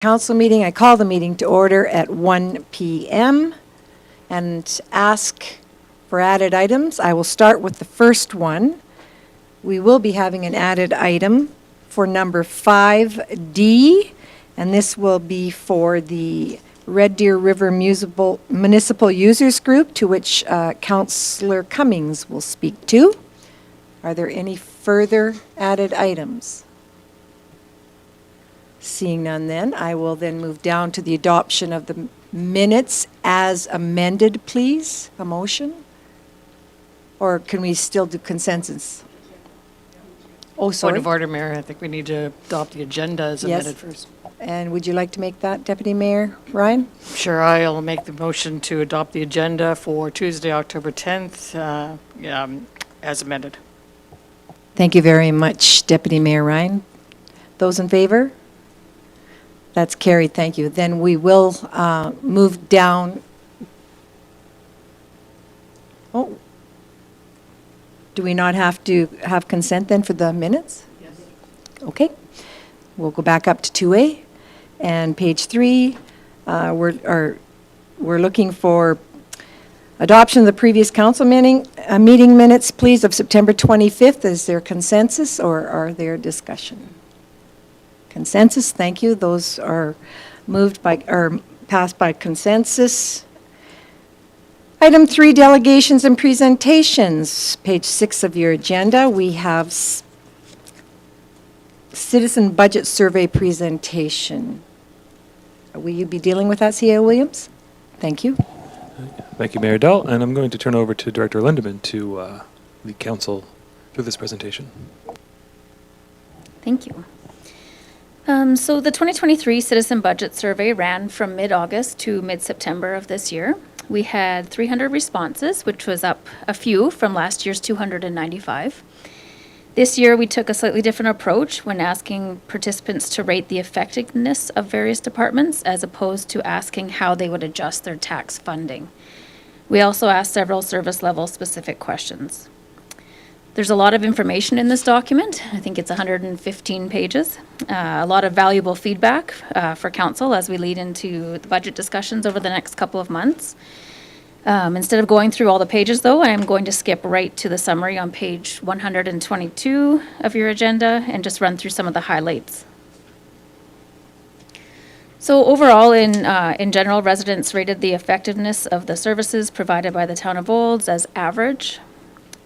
Council meeting. I call the meeting to order at 1 p.m. and ask for added items. I will start with the first one. We will be having an added item for number 5D, and this will be for the Red Deer River Municipal Users Group, to which Councillor Cummings will speak to. Are there any further added items? Seeing none then, I will then move down to the adoption of the minutes as amended, please. A motion? Or can we still do consensus? Oh, Point sorry. of order, Mayor. I think we need to adopt the agenda as Yes. amended first. And would you like to make that, Deputy Mayor Ryan? Sure, I'll make the motion to adopt the agenda for Tuesday, October 10th, as amended. Thank you very much, Deputy Mayor Ryan. Those in favor? That's carried, thank you. Then we will move down. Oh. Do we not have to have consent then for the minutes? Yes. Okay. We'll go back up to 2A and page 3. We're looking for adoption of the previous council meeting minutes, please, of September 25th. Is there consensus or are there discussion? Consensus, thank you. Those are moved by, or passed by consensus. Item 3, delegations and presentations. Page 6 of your agenda, we have citizen budget survey presentation. Will you be dealing with that, C.A. Williams? Thank you. Thank you, Mayor Dell, and I'm going to turn over to Director Lindeman to lead council through this presentation. Thank you. So the 2023 Citizen Budget Survey ran from mid-August to mid-September of this year. We had 300 responses, which was up a few from last year's 295. This year, we took a slightly different approach when asking participants to rate the effectiveness of various departments, as opposed to asking how they would adjust their tax funding. We also asked several service level specific questions. There's a lot of information in this document. I think it's 115 pages. A lot of valuable feedback for council as we lead into the budget discussions over the next couple of months. Instead of going through all the pages, though, I am going to skip right to the summary on page 122 of your agenda and just run through some of the highlights. So overall, in general, residents rated the effectiveness of the services provided by the town of Olds as average.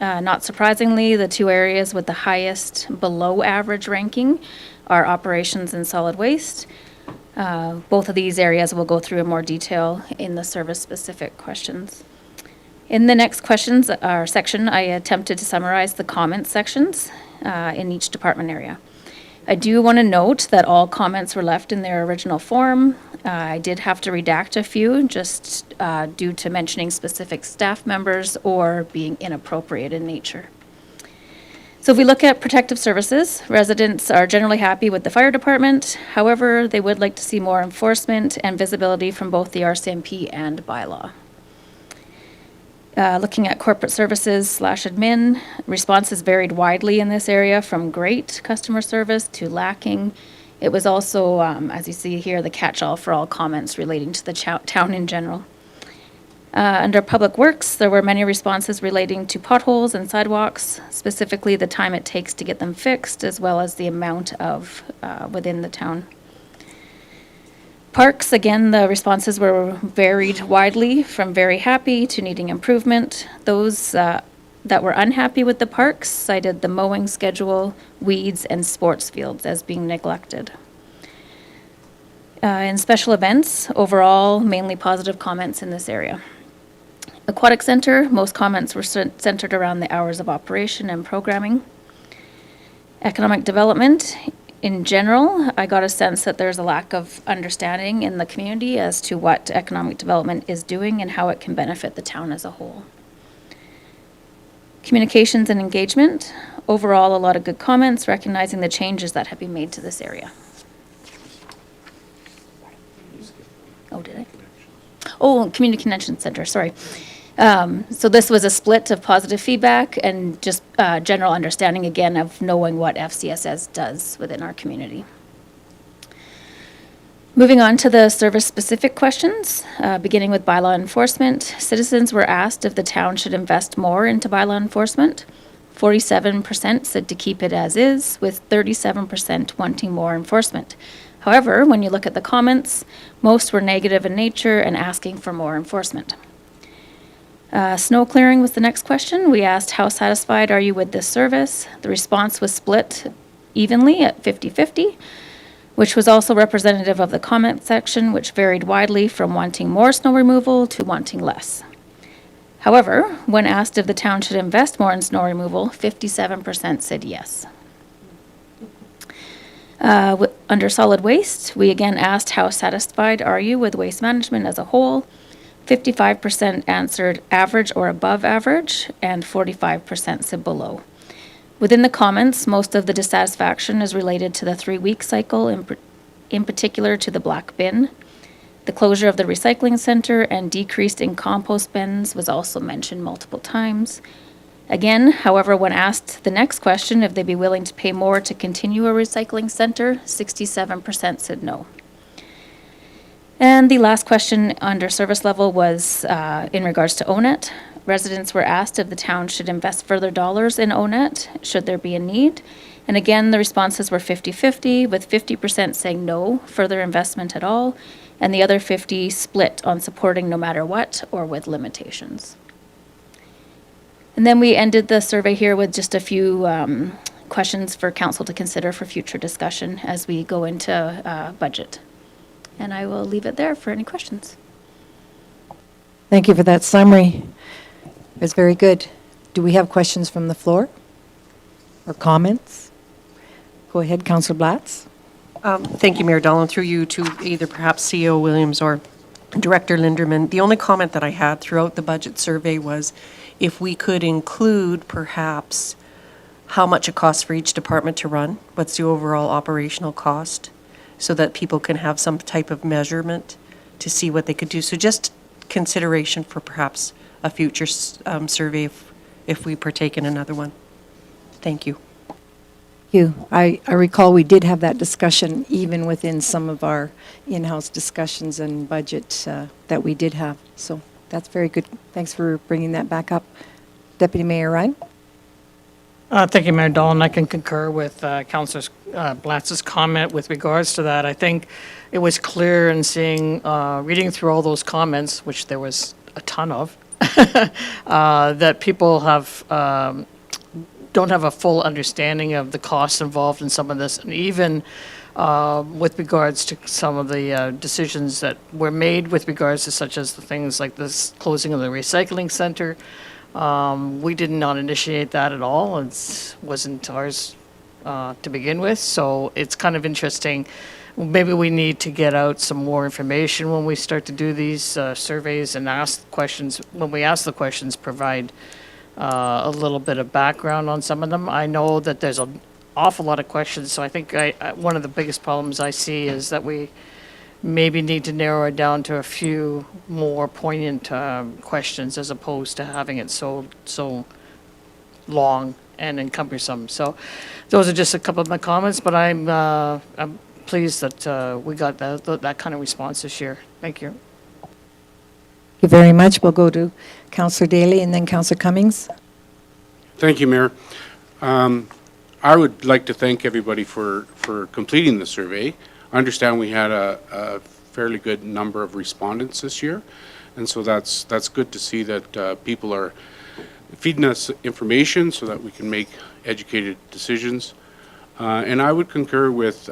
Not surprisingly, the two areas with the highest below average ranking are operations and solid waste. Both of these areas we'll go through in more detail in the service-specific questions. In the next questions or section, I attempted to summarize the comment sections in each department area. I do want to note that all comments were left in their original form. I did have to redact a few just due to mentioning specific staff members or being inappropriate in nature. So if we look at protective services, residents are generally happy with the fire department. However, they would like to see more enforcement and visibility from both the RCMP and bylaw. Looking at corporate services / admin, responses varied widely in this area from great customer service to lacking. It was also, as you see here, the catch-all for all comments relating to the town in general. Under Public Works, there were many responses relating to potholes and sidewalks, specifically the time it takes to get them fixed, as well as the amount of within the town. Parks, again, the responses were varied widely from very happy to needing improvement. Those that were unhappy with the parks cited the mowing schedule, weeds, and sports fields as being neglected. In special events, overall, mainly positive comments in this area. Aquatic Center, most comments were centered around the hours of operation and programming. Economic development, in general, I got a sense that there's a lack of understanding in the community as to what economic development is doing and how it can benefit the town as a whole. Communications and engagement, overall, a lot of good comments recognizing the changes that have been made to this area. Oh, did I? Oh, Community Connection Center, sorry. So this was a split of positive feedback and just general understanding, again, of knowing what FCSS does within our community. Moving on to the service-specific questions, beginning with bylaw enforcement. Citizens were asked if the town should invest more into bylaw enforcement. 47% said to keep it as is, with 37% wanting more enforcement. However, when you look at the comments, most were negative in nature and asking for more enforcement. Snow clearing was the next question. We asked, how satisfied are you with this service? The response was split evenly at 50-50, which was also representative of the comment section, which varied widely from wanting more snow removal to wanting less. However, when asked if the town should invest more in snow removal, 57% said yes. Under solid waste, we again asked, how satisfied are you with waste management as a whole? 55% answered average or above average, and 45% said below. Within the comments, most of the dissatisfaction is related to the 3-week cycle, in particular to the black bin. The closure of the recycling center and decreased in compost bins was also mentioned multiple times. Again, however, when asked the next question, if they'd be willing to pay more to continue a recycling center, 67% said no. And the last question under service level was in regards to ONET. Residents were asked if the town should invest further dollars in ONET, should there be a need. And again, the responses were 50-50, with 50% saying no further investment at all, and the other 50 split on supporting no matter what or with limitations. And then we ended the survey here with just a few questions for council to consider for future discussion as we go into budget. And I will leave it there for any questions. Thank you for that summary. It was very good. Do we have questions from the floor or comments? Go ahead, Councillor Blatz. Thank you, Mayor Dolan. Through you to either perhaps CEO Williams or Director Linderman. The only comment that I had throughout the budget survey was if we could include perhaps how much it costs for each department to run, what's the overall operational cost, so that people can have some type of measurement to see what they could do. So just consideration for perhaps a future survey if we partake in another one. Thank you. You. I recall we did have that discussion even within some of our in-house discussions and budget that we did have. So that's very good. Thanks for bringing that back up. Deputy Mayor Ryan? Thank you, Mayor Dolan. I can concur with Councillor Blatz's comment with regards to that. I think it was clear in seeing, reading through all those comments, which there was a ton of, that people have don't have a full understanding of the costs involved in some of this, and even with regards to some of the decisions that were made with regards to such as the things like this closing of the recycling center. We did not initiate that at all. It wasn't ours to begin with, so it's kind of interesting. Maybe we need to get out some more information when we start to do these surveys and ask questions. When we ask the questions, provide a little bit of background on some of them. I know that there's an awful lot of questions, so I think one of the biggest problems I see is that we maybe need to narrow it down to a few more poignant questions as opposed to having it so long and encumbersome. So those are just a couple of my comments, but I'm pleased that we got that kind of response this year. Thank you. Thank you very much. We'll go to Councillor Daly and then Councillor Cummings. Thank you, Mayor. I would like to thank everybody for completing the survey. I understand we had a fairly good number of respondents this year, and so that's good to see that people are feeding us information so that we can make educated decisions. And I would concur with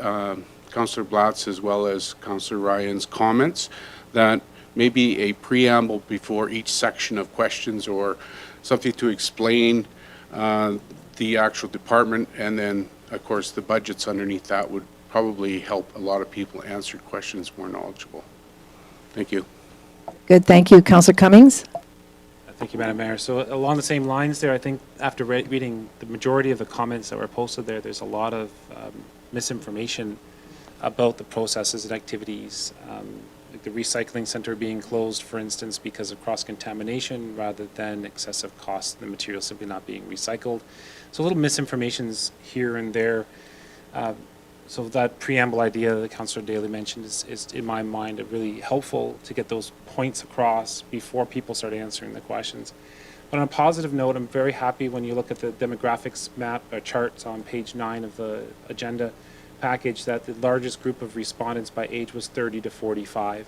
Councillor Blatz as well as Councillor Ryan's comments that maybe a preamble before each section of questions or something to explain the actual department, and then of course the budgets underneath that would probably help a lot of people answer questions more knowledgeable. Thank you. Good, thank you. Councillor Cummings? Thank you, Madam Mayor. So along the same lines there, I think after reading the majority of the comments that were posted there, there's a lot of misinformation about the processes and activities. Like the recycling center being closed, for instance, because of cross-contamination rather than excessive cost, the material simply not being recycled. So little misinformations here and there. So that preamble idea that Councillor Daly mentioned is, in my mind, really helpful to get those points across before people start answering the questions. But on a positive note, I'm very happy when you look at the demographics map or charts on page 9 of the agenda package that the largest group of respondents by age was 30 to 45.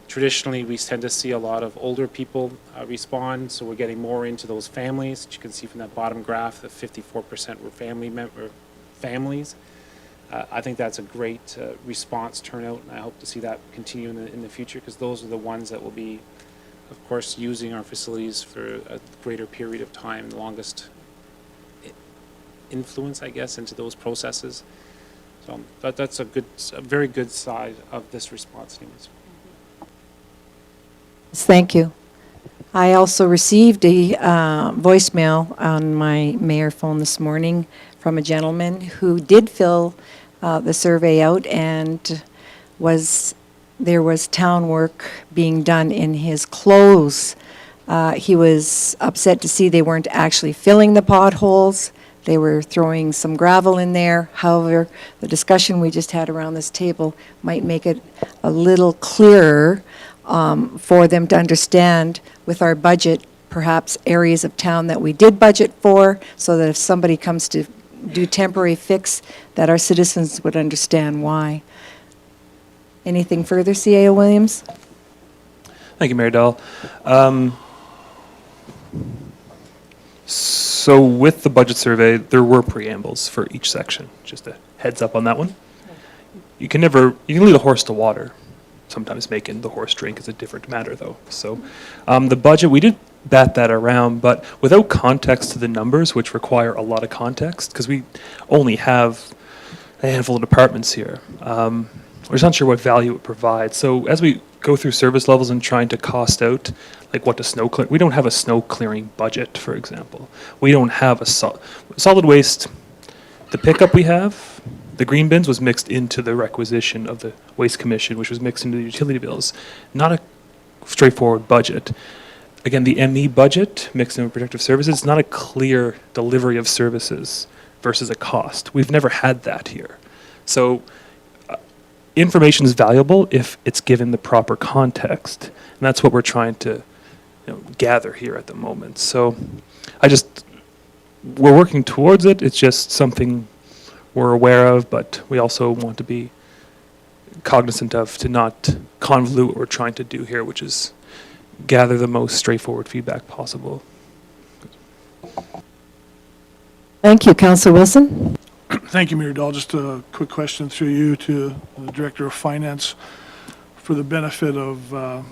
Traditionally, we tend to see a lot of older people respond, so we're getting more into those families. As you can see from that bottom graph, that 54% were families. I think that's a great response turnout, and I hope to see that continue in the future, because those are the ones that will be, of course, using our facilities for a greater period of time, the longest influence, I guess, into those processes. So that's a very good side of this response team. Thank you. I also received a voicemail on my mayor phone this morning from a gentleman who did fill the survey out, and there was town work being done in his clothes. He was upset to see they weren't actually filling the potholes. They were throwing some gravel in there. However, the discussion we just had around this table might make it a little clearer for them to understand with our budget, perhaps areas of town that we did budget for, so that if somebody comes to do temporary fix, that our citizens would understand why. Anything further, CAO Williams? Thank you, Mayor Dahl. So with the budget survey, there were preambles for each section. Just a heads up on that one. You can lead a horse to water. Sometimes making the horse drink is a different matter, though. So the budget, we did bat that around, but without context to the numbers, which require a lot of context, because we only have a handful of departments here. We're just not sure what value it provides. So as we go through service levels and trying to cost out, like what does snow clear, we don't have a snow clearing budget, for example. We don't have a solid waste. The pickup we have, the green bins was mixed into the requisition of the Waste Commission, which was mixed into the utility bills. Not a straightforward budget. Again, the ME budget, mixed in with protective services, not a clear delivery of services versus a cost. We've never had that here. So information is valuable if it's given the proper context. And that's what we're trying to gather here at the moment. So we're working towards it. It's just something we're aware of, but we also want to be cognizant of to not convolute what we're trying to do here, which is gather the most straightforward feedback possible. Thank you. Councillor Wilson? Thank you, Mayor Dahl. Just a quick question through you to the Director of Finance for the benefit of our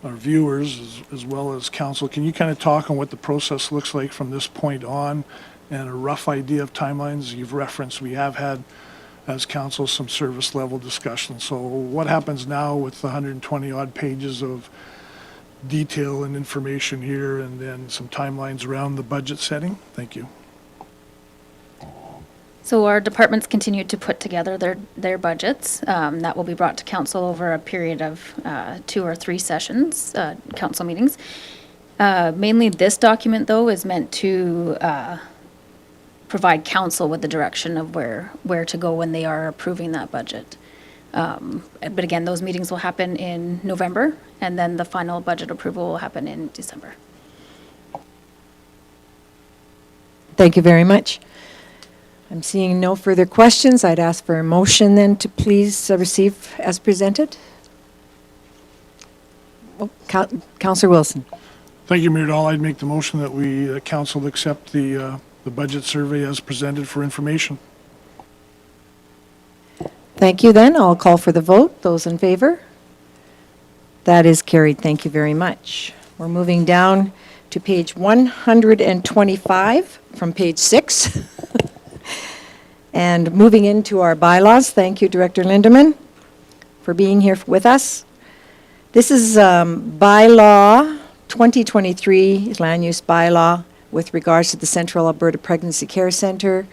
viewers as well as council. Can you kind of talk on what the process looks like from this point on and a rough idea of timelines? You've referenced we have had, as council, some service level discussion. So what happens now with the 120 odd pages of detail and information here, and then some timelines around the budget setting? Thank you. So our departments continue to put together their budgets. That will be brought to council over a period of 2 or 3 sessions, council meetings. Mainly this document, though, is meant to provide council with the direction of where to go when they are approving that budget. But again, those meetings will happen in November, and then the final budget approval will happen in December. Thank you very much. I'm seeing no further questions. I'd ask for a motion then to please receive as presented. Oh, Councillor Wilson. Thank you, Mayor Dahl. I'd make the motion that we, council, accept the budget survey as presented for information. Thank you then. I'll call for the vote. Those in favor? That is carried. Thank you very much. We're moving down to page 125 from page 6. And moving into our bylaws. Thank you, Director Lindeman, for being here with us. This is bylaw 2023, land use bylaw with regards to the Central Alberta Pregnancy Care Centre.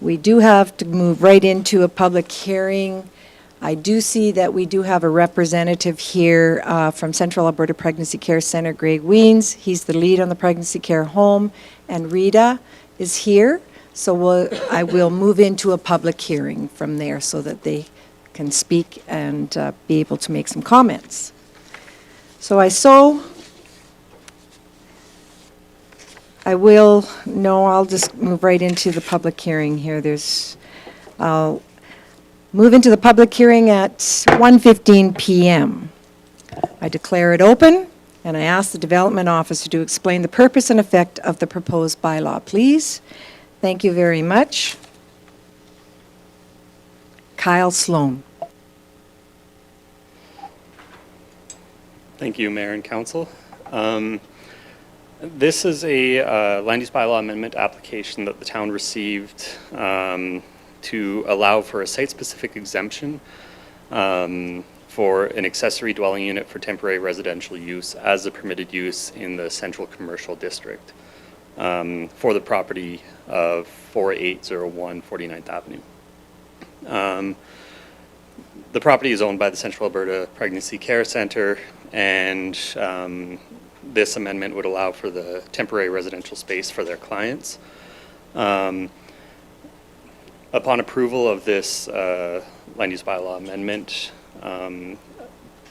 We do have to move right into a public hearing. I do see that we do have a representative here from Central Alberta Pregnancy Care Centre, Greg Wiens. He's the lead on the pregnancy care home, and Rita is here. So I will move into a public hearing from there so that they can speak and be able to make some comments. I'll just move right into the public hearing here. I'll move into the public hearing at 1:15 PM. I declare it open, and I ask the development officer to explain the purpose and effect of the proposed bylaw, please. Thank you very much. Kyle Sloan. Thank you, Mayor and Council. This is a land use bylaw amendment application that the town received to allow for a site-specific exemption for an accessory dwelling unit for temporary residential use as a permitted use in the central commercial district for the property of 4801 49th Avenue. The property is owned by the Central Alberta Pregnancy Care Centre, and this amendment would allow for the temporary residential space for their clients. Upon approval of this land use bylaw amendment,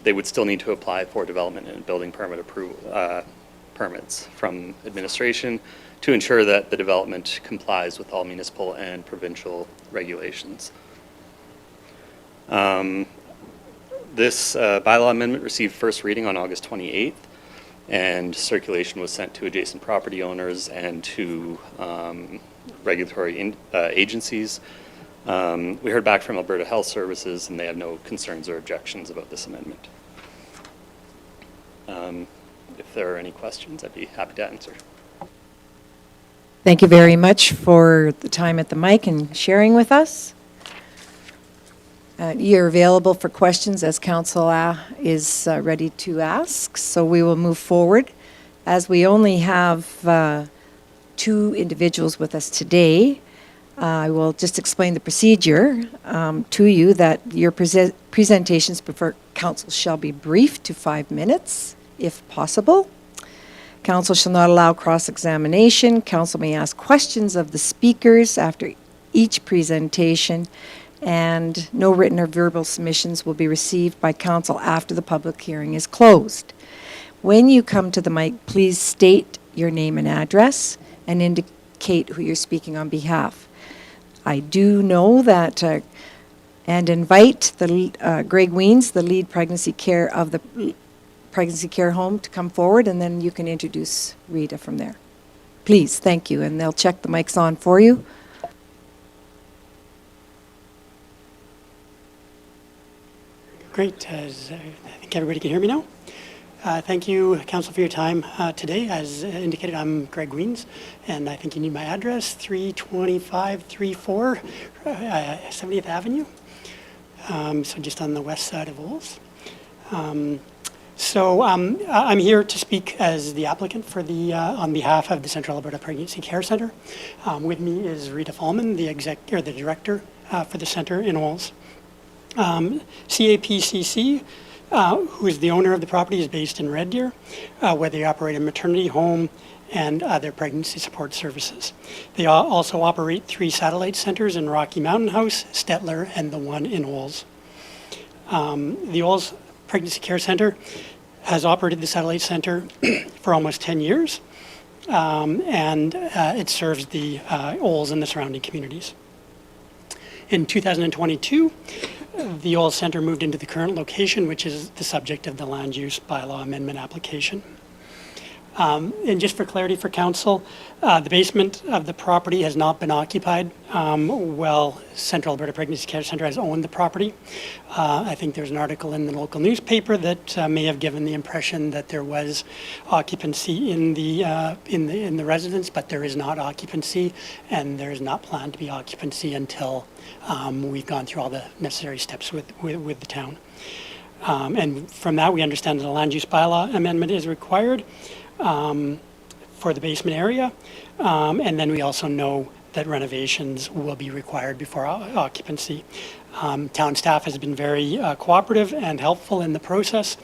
they would still need to apply for development and building permit permits from administration to ensure that the development complies with all municipal and provincial regulations. This bylaw amendment received first reading on August 28th, and circulation was sent to adjacent property owners and to regulatory agencies. We heard back from Alberta Health Services, and they have no concerns or objections about this amendment. If there are any questions, I'd be happy to answer. Thank you very much for the time at the mic and sharing with us. You're available for questions as council is ready to ask, so we will move forward. As we only have two individuals with us today, I will just explain the procedure to you, that your presentations before council shall be brief to 5 minutes, if possible. Council shall not allow cross-examination. Council may ask questions of the speakers after each presentation, and no written or verbal submissions will be received by council after the public hearing is closed. When you come to the mic, please state your name and address and indicate who you're speaking on behalf. I do know that, and invite Greg Weens, the lead pregnancy care of the pregnancy care home, to come forward, and then you can introduce Rita from there. Please, thank you, and they'll check the mics on for you. Great. I think everybody can hear me now. Thank you, Council, for your time today. As indicated, I'm Greg Weens, and I think you need my address, 32534 70th Avenue, so just on the west side of Olds. I'm here to speak as the applicant for the on behalf of the Central Alberta Pregnancy Care Centre. With me is Rita Fallman, the director for the centre in Olds. CAPCC, who is the owner of the property, is based in Red Deer, where they operate a maternity home and other pregnancy support services. They also operate 3 satellite centres in Rocky Mountain House, Stettler, and the one in Olds. The Olds Pregnancy Care Centre has operated the satellite centre for almost 10 years, and it serves the Olds and the surrounding communities. In 2022, the Olds Centre moved into the current location, which is the subject of the land use bylaw amendment application. And just for clarity for council, the basement of the property has not been occupied while Central Alberta Pregnancy Care Centre has owned the property. I think there's an article in the local newspaper that may have given the impression that there was occupancy in the residence, but there is not occupancy, and there is not planned to be occupancy until we've gone through all the necessary steps with the town. And from that, we understand that a land use bylaw amendment is required for the basement area, and then we also know that renovations will be required before occupancy. Town staff has been very cooperative and helpful in the process,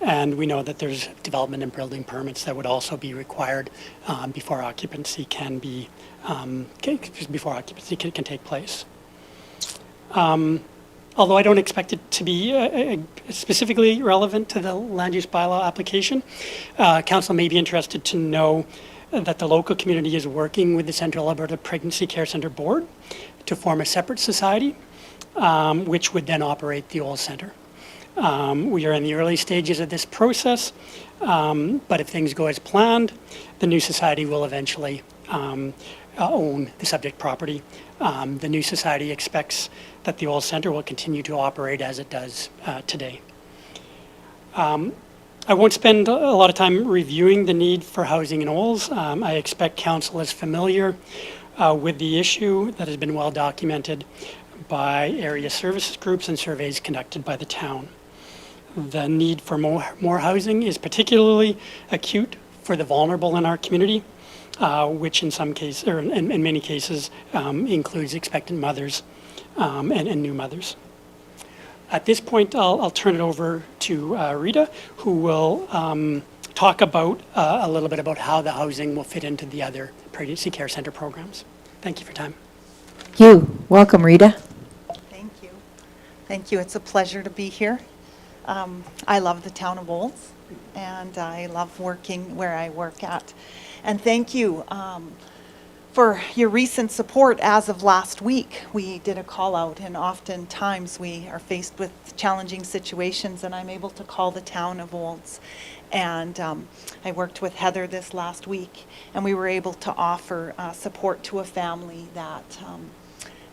and we know that there's development and building permits that would also be required before occupancy can be can take place. Although I don't expect it to be specifically relevant to the land use bylaw application, council may be interested to know that the local community is working with the Central Alberta Pregnancy Care Centre Board to form a separate society, which would then operate the old centre. We are in the early stages of this process, but if things go as planned, the new society will eventually own the subject property. The new society expects that the old centre will continue to operate as it does today. I won't spend a lot of time reviewing the need for housing in Olds. I expect council is familiar with the issue that has been well documented by area services groups and surveys conducted by the town. The need for more housing is particularly acute for the vulnerable in our community, which in some cases, or in many cases, includes expectant mothers and new mothers. At this point, I'll turn it over to Rita, who will talk about a little bit about how the housing will fit into the other pregnancy care center programs. Thank you for your time. Thank you. Welcome, Rita. Thank you. Thank you. It's a pleasure to be here. I love the town of Olds, and I love working where I work at. And thank you for your recent support. As of last week, we did a call out, and oftentimes we are faced with challenging situations, and I'm able to call the town of Olds. And I worked with Heather this last week, and we were able to offer support to a family that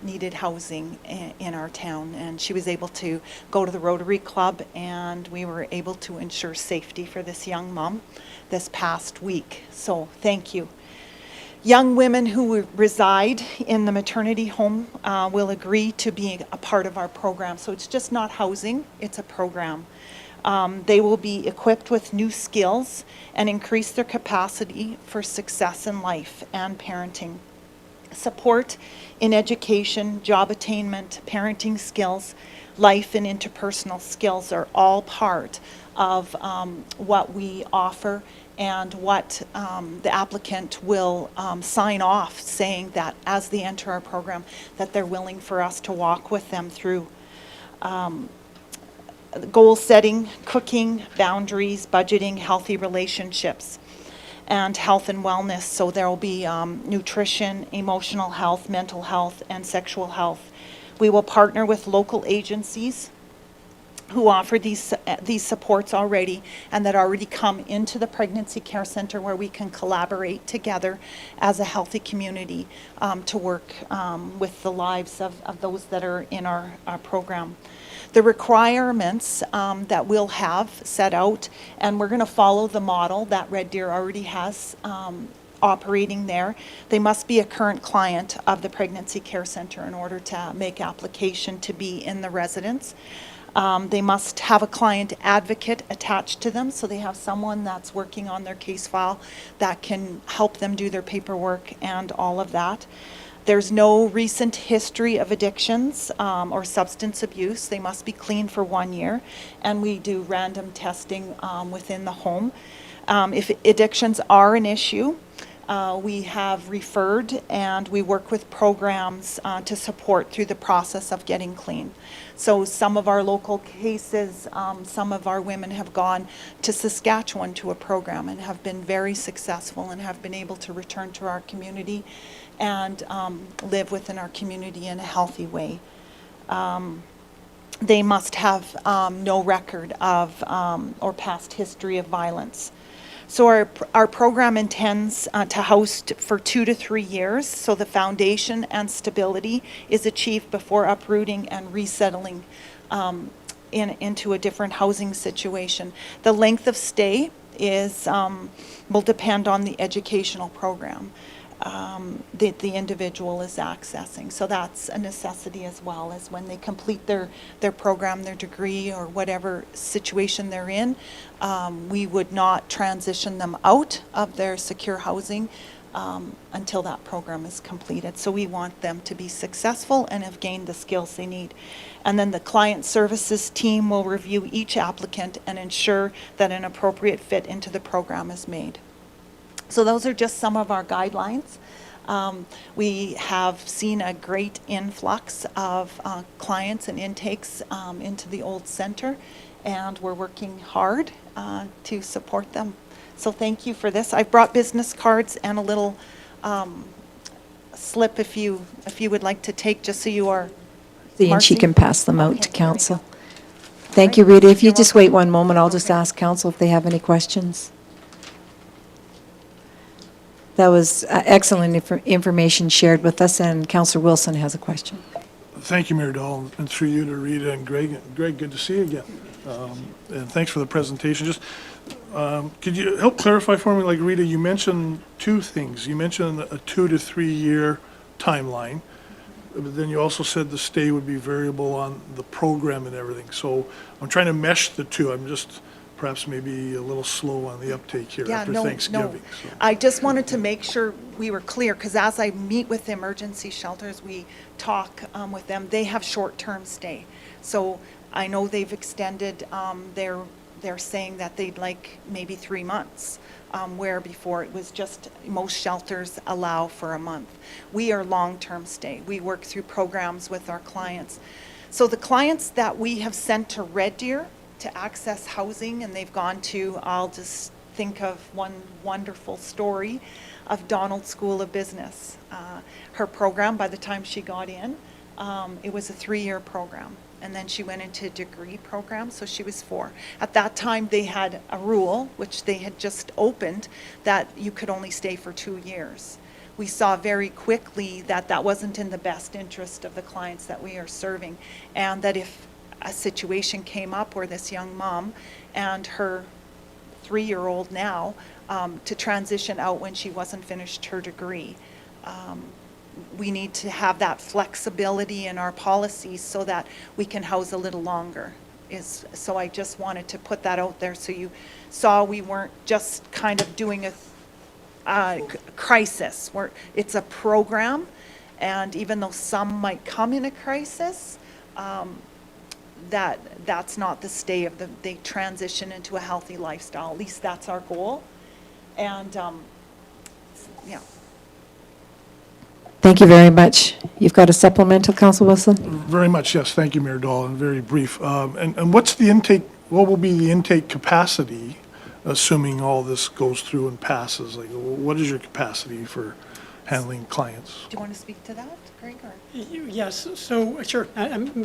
needed housing in our town. And she was able to go to the Rotary Club, and we were able to ensure safety for this young mom this past week. So thank you. Young women who reside in the maternity home will agree to be a part of our program. So it's just not housing, it's a program. They will be equipped with new skills and increase their capacity for success in life and parenting. Support in education, job attainment, parenting skills, life and interpersonal skills are all part of what we offer, and what the applicant will sign off, saying that as they enter our program, that they're willing for us to walk with them through. Goal setting, cooking, boundaries, budgeting, healthy relationships, and health and wellness. So there will be nutrition, emotional health, mental health, and sexual health. We will partner with local agencies who offer these supports already, and that already come into the Pregnancy Care Center, where we can collaborate together as a healthy community to work with the lives of those that are in our program. The requirements that we'll have set out, and we're going to follow the model that Red Deer already has operating there. They must be a current client of the Pregnancy Care Center in order to make application to be in the residence. They must have a client advocate attached to them, so they have someone that's working on their case file that can help them do their paperwork and all of that. There's no recent history of addictions or substance abuse. They must be clean for 1 year, and we do random testing within the home. If addictions are an issue, we have referred, and we work with programs to support through the process of getting clean. So some of our local cases, some of our women have gone to Saskatchewan to a program and have been very successful and have been able to return to our community and live within our community in a healthy way. They must have no record of or past history of violence. So our program intends to host for 2 to 3 years, so the foundation and stability is achieved before uprooting and resettling into a different housing situation. The length of stay is will depend on the educational program that the individual is accessing. So that's a necessity as well, as when they complete their program, their degree, or whatever situation they're in, we would not transition them out of their secure housing until that program is completed. So we want them to be successful and have gained the skills they need. And then the client services team will review each applicant and ensure that an appropriate fit into the program is made. So those are just some of our guidelines. We have seen a great influx of clients and intakes into the old center, and we're working hard to support them. So thank you for this. I've brought business cards and a little slip if you would like to take, just so you are And she marking. can pass them out Okay, to there we council. go. Thank right. you, Rita. If you You're just welcome. wait one moment, I'll just Okay. ask council if they have any questions. That was excellent information shared with us, and Councillor Wilson has a question. Thank you, Mayor Dahl, and through you to Rita and Greg. Greg, good to see you again. And thanks for the presentation. Just, could you help clarify for me, like Rita, you mentioned two things. You mentioned a 2 to 3 year timeline, but then you also said the stay would be variable on the program and everything. So I'm trying to mesh the two. I'm just perhaps maybe a little slow on the uptake here Yeah, after no, Thanksgiving. no. So- I just wanted to make sure we were clear, because as I meet with emergency shelters, we talk with them, they have short-term stay. So I know they've extended, they're saying that they'd like maybe 3 months, where before it was just, most shelters allow for a month. We are long-term stay. We work through programs with our clients. So the clients that we have sent to Red Deer to access housing, and they've gone to, I'll just think of one wonderful story of Donald School of Business. Her program, by the time she got in, it was a 3-year program. And then she went into a degree program, so she was 4. At that time, they had a rule, which they had just opened, that you could only stay for 2 years. We saw very quickly that that wasn't in the best interest of the clients that we are serving, and that if a situation came up where this young mom and her 3-year-old now to transition out when she wasn't finished her degree. We need to have that flexibility in our policies so that we can house a little longer. So I just wanted to put that out there so you saw we weren't just kind of doing a crisis. It's a program, and even though some might come in a crisis, that's not the stay of they transition into a healthy lifestyle. At least that's our goal. And, yeah. Thank you very much. You've got a supplemental, Councillor Wilson? Very much, yes. Thank you, Mayor Dahl, and very brief. And what's the intake, what will be the intake capacity, assuming all this goes through and passes? Like, what is your capacity for handling clients? Do you want to speak to that, Greg? Or? Yes, so, sure.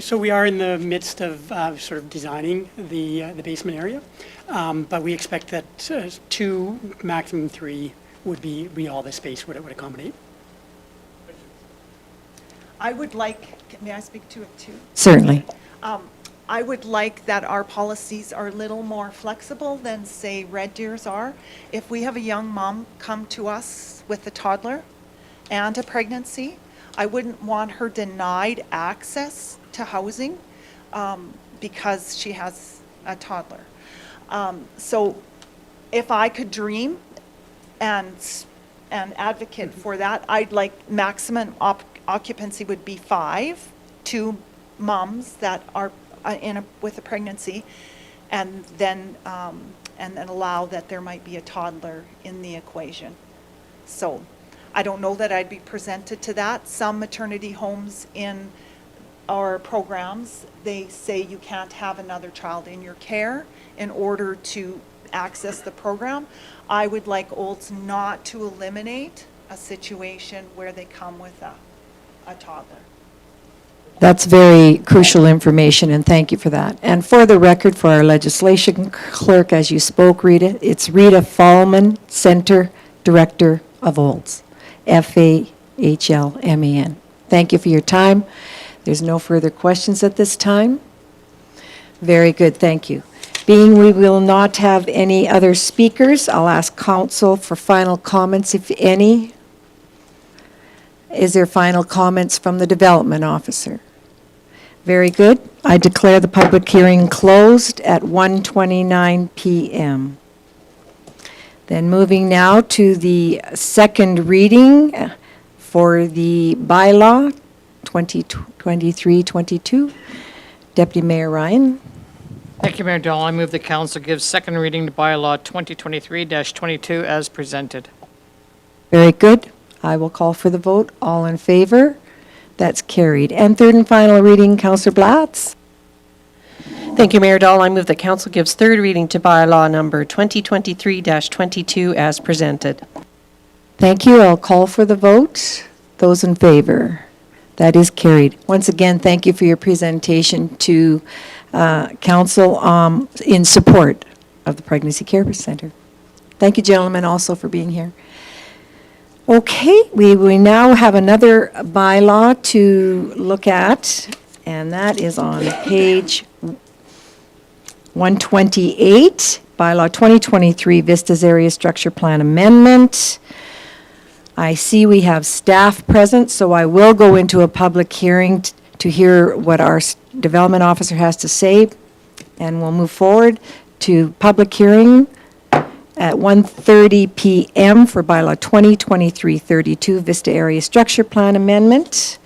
So we are in the midst of sort of designing the basement area, but we expect that 2, maximum 3 would be all the space would accommodate. I would like, may I speak to it too? Certainly. I would like that our policies are a little more flexible than, say, Red Deer's are. If we have a young mom come to us with a toddler and a pregnancy, I wouldn't want her denied access to housing because she has a toddler. So if I could dream and advocate for that, I'd like maximum occupancy would be 5, 2 moms that are with a pregnancy, and then allow that there might be a toddler in the equation. So I don't know that I'd be presented to that. Some maternity homes in our programs, they say you can't have another child in your care in order to access the program. I would like Olds not to eliminate a situation where they come with a toddler. That's very crucial information, and thank you for that. And for the record, for our legislation clerk, as you spoke, Rita, it's Rita Fahlman, Center Director of Olds, Fahlman. Thank you for your time. There's no further questions at this time. Very good, thank you. Being we will not have any other speakers, I'll ask council for final comments, if any. Is there final comments from the development officer? Very good. I declare the public hearing closed at 1:29 p.m. Then moving now to the second reading for the bylaw 2023-22. Deputy Mayor Ryan. Thank you, Mayor Dahl. I move the council gives second reading to bylaw 2023-22 as presented. Very good. I will call for the vote. All in favor? That's carried. And third and final reading, Councillor Blatz. Thank you, Mayor Dahl. I move that council gives third reading to bylaw number 2023-22 as presented. Thank you. I'll call for the vote. Those in favor? That is carried. Once again, thank you for your presentation to council in support of the Pregnancy Care Center. Thank you, gentlemen, also for being here. Okay, we now have another bylaw to look at, and that is on page 128, bylaw 2023 Vistas Area Structure Plan Amendment. I see we have staff present, so I will go into a public hearing to hear what our development officer has to say, and we'll move forward to public hearing at 1:30 p.m. for bylaw 2023-32 Vista Area Structure Plan Amendment.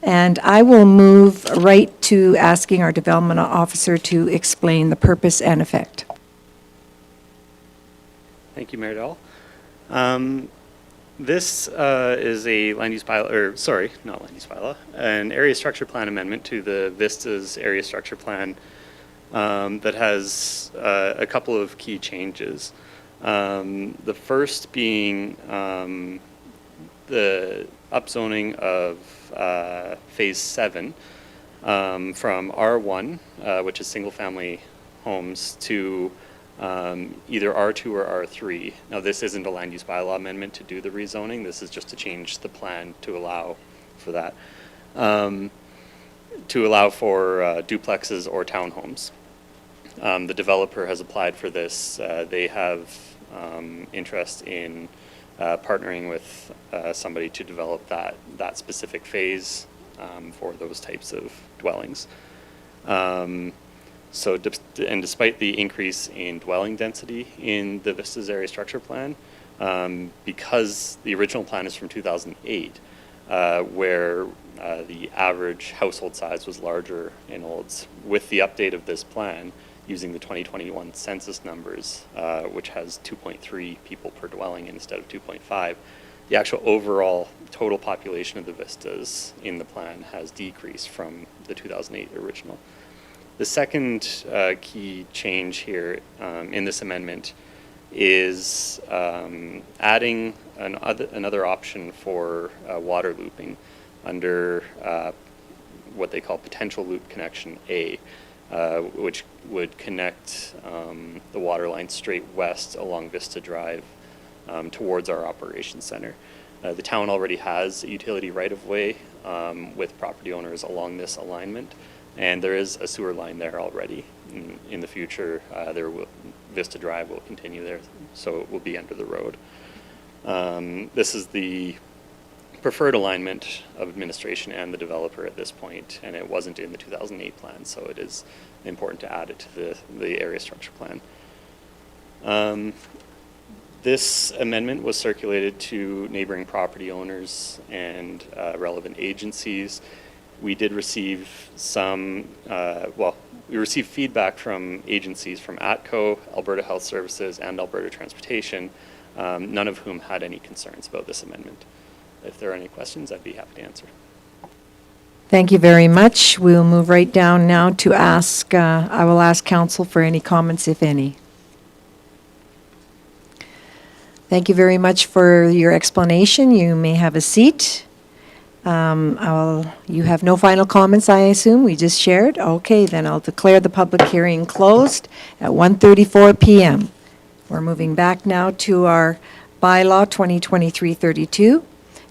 And I will move right to asking our development officer to explain the purpose and effect. Thank you, Mayor Dahl. This is a land use bylaw, or sorry, not land use bylaw, an area structure plan amendment to the Vistas area structure plan that has a couple of key changes. The first being the upzoning of Phase 7 from R1, which is single-family homes, to either R2 or R3. Now, this isn't a land use bylaw amendment to do the rezoning. This is just to change the plan to allow for that, to allow for duplexes or townhomes. The developer has applied for this. They have interest in partnering with somebody to develop that specific phase for those types of dwellings. And despite the increase in dwelling density in the Vistas area structure plan, because the original plan is from 2008, where the average household size was larger in Olds, with the update of this plan, using the 2021 census numbers, which has 2.3 people per dwelling instead of 2.5, the actual overall total population of the Vistas in the plan has decreased from the 2008 original. The second key change here in this amendment is adding another option for water looping under what they call potential loop connection A, which would connect the water line straight west along Vista Drive towards our operations center. The town already has a utility right-of-way with property owners along this alignment, and there is a sewer line there already. In the future, Vista Drive will continue there, so it will be under the road. This is the preferred alignment of administration and the developer at this point, and it wasn't in the 2008 plan, so it is important to add it to the area structure plan. This amendment was circulated to neighboring property owners and relevant agencies. We did receive we received feedback from agencies from ATCO, Alberta Health Services, and Alberta Transportation, none of whom had any concerns about this amendment. If there are any questions, I'd be happy to answer. Thank you very much. We'll move right down now to ask, I will ask council for any comments, if any. Thank you very much for your explanation. You may have a seat. You have no final comments, I assume? We just shared? Okay, then I'll declare the public hearing closed at 1:34 p.m. We're moving back now to our bylaw 2023-32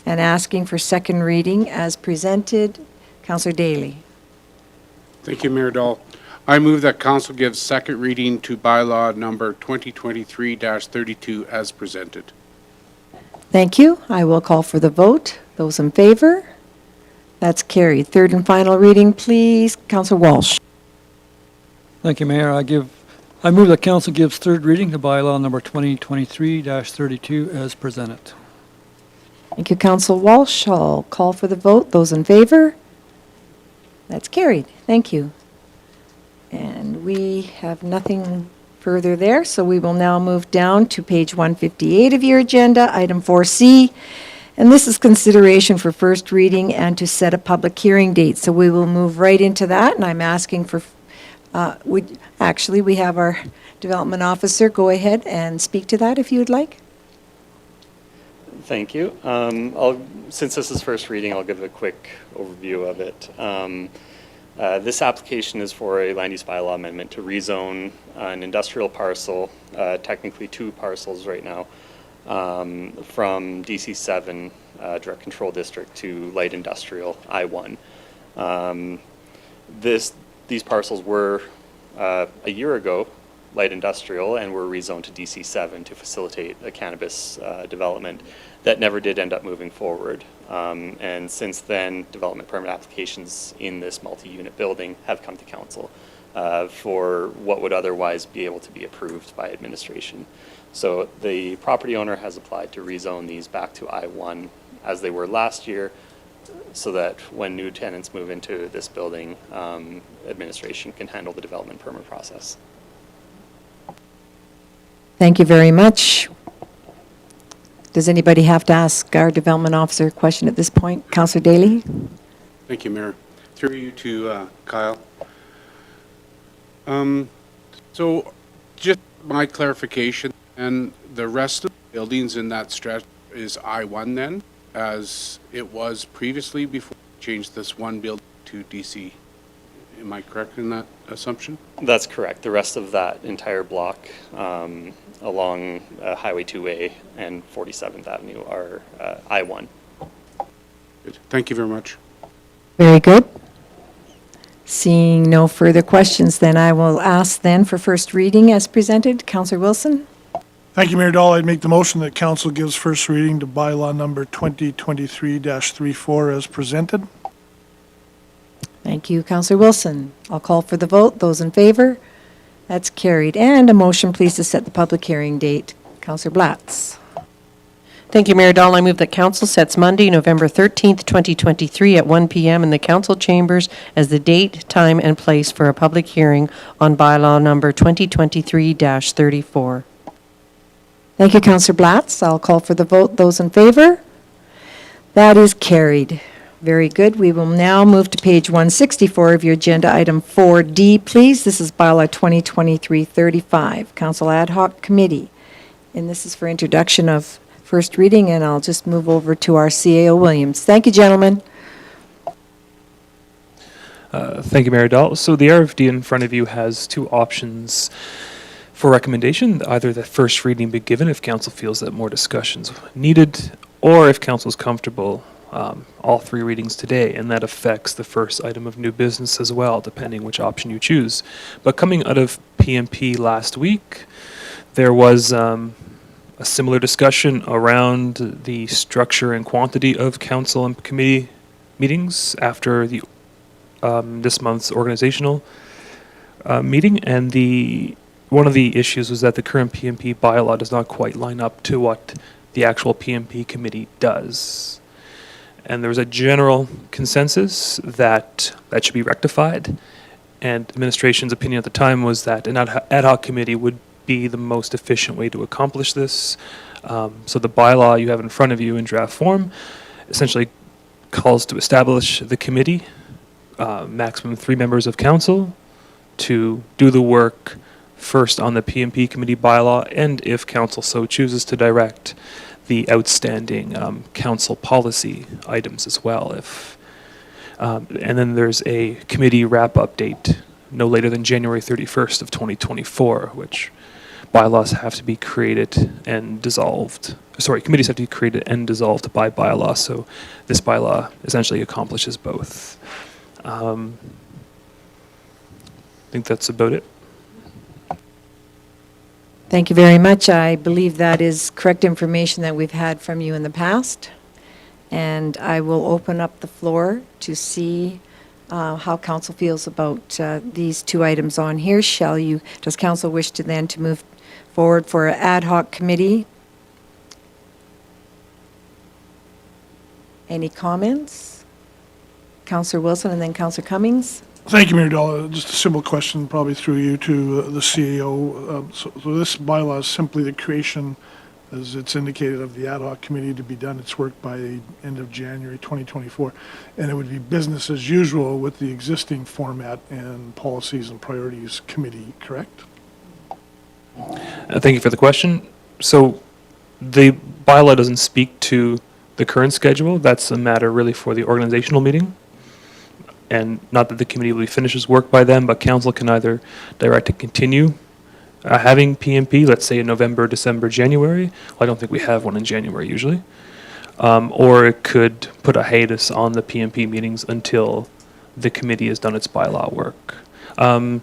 and asking for second reading as presented. Councillor Daly. Thank you, Mayor Dahl. I move that council gives second reading to bylaw number 2023-32 as presented. Thank you. I will call for the vote. Those in favor? That's carried. Third and final reading, please. Councillor Walsh. Thank you, Mayor. I give I move that council gives third reading to bylaw number 2023-32 as presented. Thank you, Council Walsh. I'll call for the vote. Those in favor? That's carried. Thank you. And we have nothing further there, so we will now move down to page 158 of your agenda, item 4C. And this is consideration for first reading and to set a public hearing date. So we will move right into that, and I'm asking for, we have our development officer go ahead and speak to that if you would like. Thank you. Since this is first reading, I'll give a quick overview of it. This application is for a land use bylaw amendment to rezone an industrial parcel, technically 2 parcels right now, from DC7 Direct Control District to Light Industrial I1. These parcels were, a year ago, Light Industrial and were rezoned to DC7 to facilitate a cannabis development that never did end up moving forward. And since then, development permit applications in this multi-unit building have come to council for what would otherwise be able to be approved by administration. So the property owner has applied to rezone these back to I1 as they were last year, so that when new tenants move into this building, administration can handle the development permit process. Thank you very much. Does anybody have to ask our development officer a question at this point? Councillor Daly? Thank you, Mayor. Through you to Kyle. So just my clarification, and the rest of the buildings in that stretch is I1 then, as it was previously before we changed this one building to DC. Am I correct in that assumption? That's correct. The rest of that entire block along Highway 2A and 47th Avenue are I1. Good. Thank you very much. Very good. Seeing no further questions, then I will ask then for first reading as presented. Councillor Wilson? Thank you, Mayor Dahl. I'd make the motion that council gives first reading to bylaw number 2023-34 as presented. Thank you, Councillor Wilson. I'll call for the vote. Those in favor? That's carried. And a motion, please, to set the public hearing date. Councillor Blatz. Thank you, Mayor Dahl. I move that council sets Monday, November 13th, 2023 at 1 p.m. in the council chambers as the date, time, and place for a public hearing on bylaw number 2023-34. Thank you, Councillor Blatz. I'll call for the vote. Those in favor? That is carried. Very good. We will now move to page 164 of your agenda, item 4D, please. This is bylaw 2023-35, Council Ad Hoc Committee. And this is for introduction of first reading, and I'll just move over to our CAO Williams. Thank you, gentlemen. Thank you, Mayor Dahl. So the RFD in front of you has 2 options for recommendation. Either that first reading be given if council feels that more discussions needed, or if council is comfortable, all 3 readings today, and that affects the first item of new business as well, depending which option you choose. But coming out of PMP last week, there was a similar discussion around the structure and quantity of council and committee meetings after the this month's organizational meeting, and one of the issues was that the current PMP bylaw does not quite line up to what the actual PMP committee does. And there was a general consensus that that should be rectified, and administration's opinion at the time was that an ad hoc committee would be the most efficient way to accomplish this. So the bylaw you have in front of you in draft form essentially calls to establish the committee, maximum 3 members of council, to do the work first on the PMP committee bylaw, and if council so chooses, to direct the outstanding council policy items as well. And then there's a committee wrap-up date no later than January 31st of 2024, which bylaws have to be created and dissolved. Sorry, committees have to be created and dissolved by bylaw, so this bylaw essentially accomplishes both. I think that's about it. Thank you very much. I believe that is correct information that we've had from you in the past. And I will open up the floor to see how council feels about these two items on here. Does council wish to then to move forward for an ad hoc committee? Any comments? Councillor Wilson and then Councillor Cummings. Thank you, Mayor Dahl. Just a simple question, probably through you to the CAO. So this bylaw is simply the creation, as it's indicated, of the ad hoc committee to be done its work by the end of January 2024. And it would be business as usual with the existing format and policies and priorities committee, correct? Thank you for the question. So the bylaw doesn't speak to the current schedule. That's a matter really for the organizational meeting. And not that the committee will finish its work by then, but council can either direct to continue having PMP, let's say in November, December, January. Well, I don't think we have one in January usually. Or it could put a hiatus on the PMP meetings until the committee has done its bylaw work. One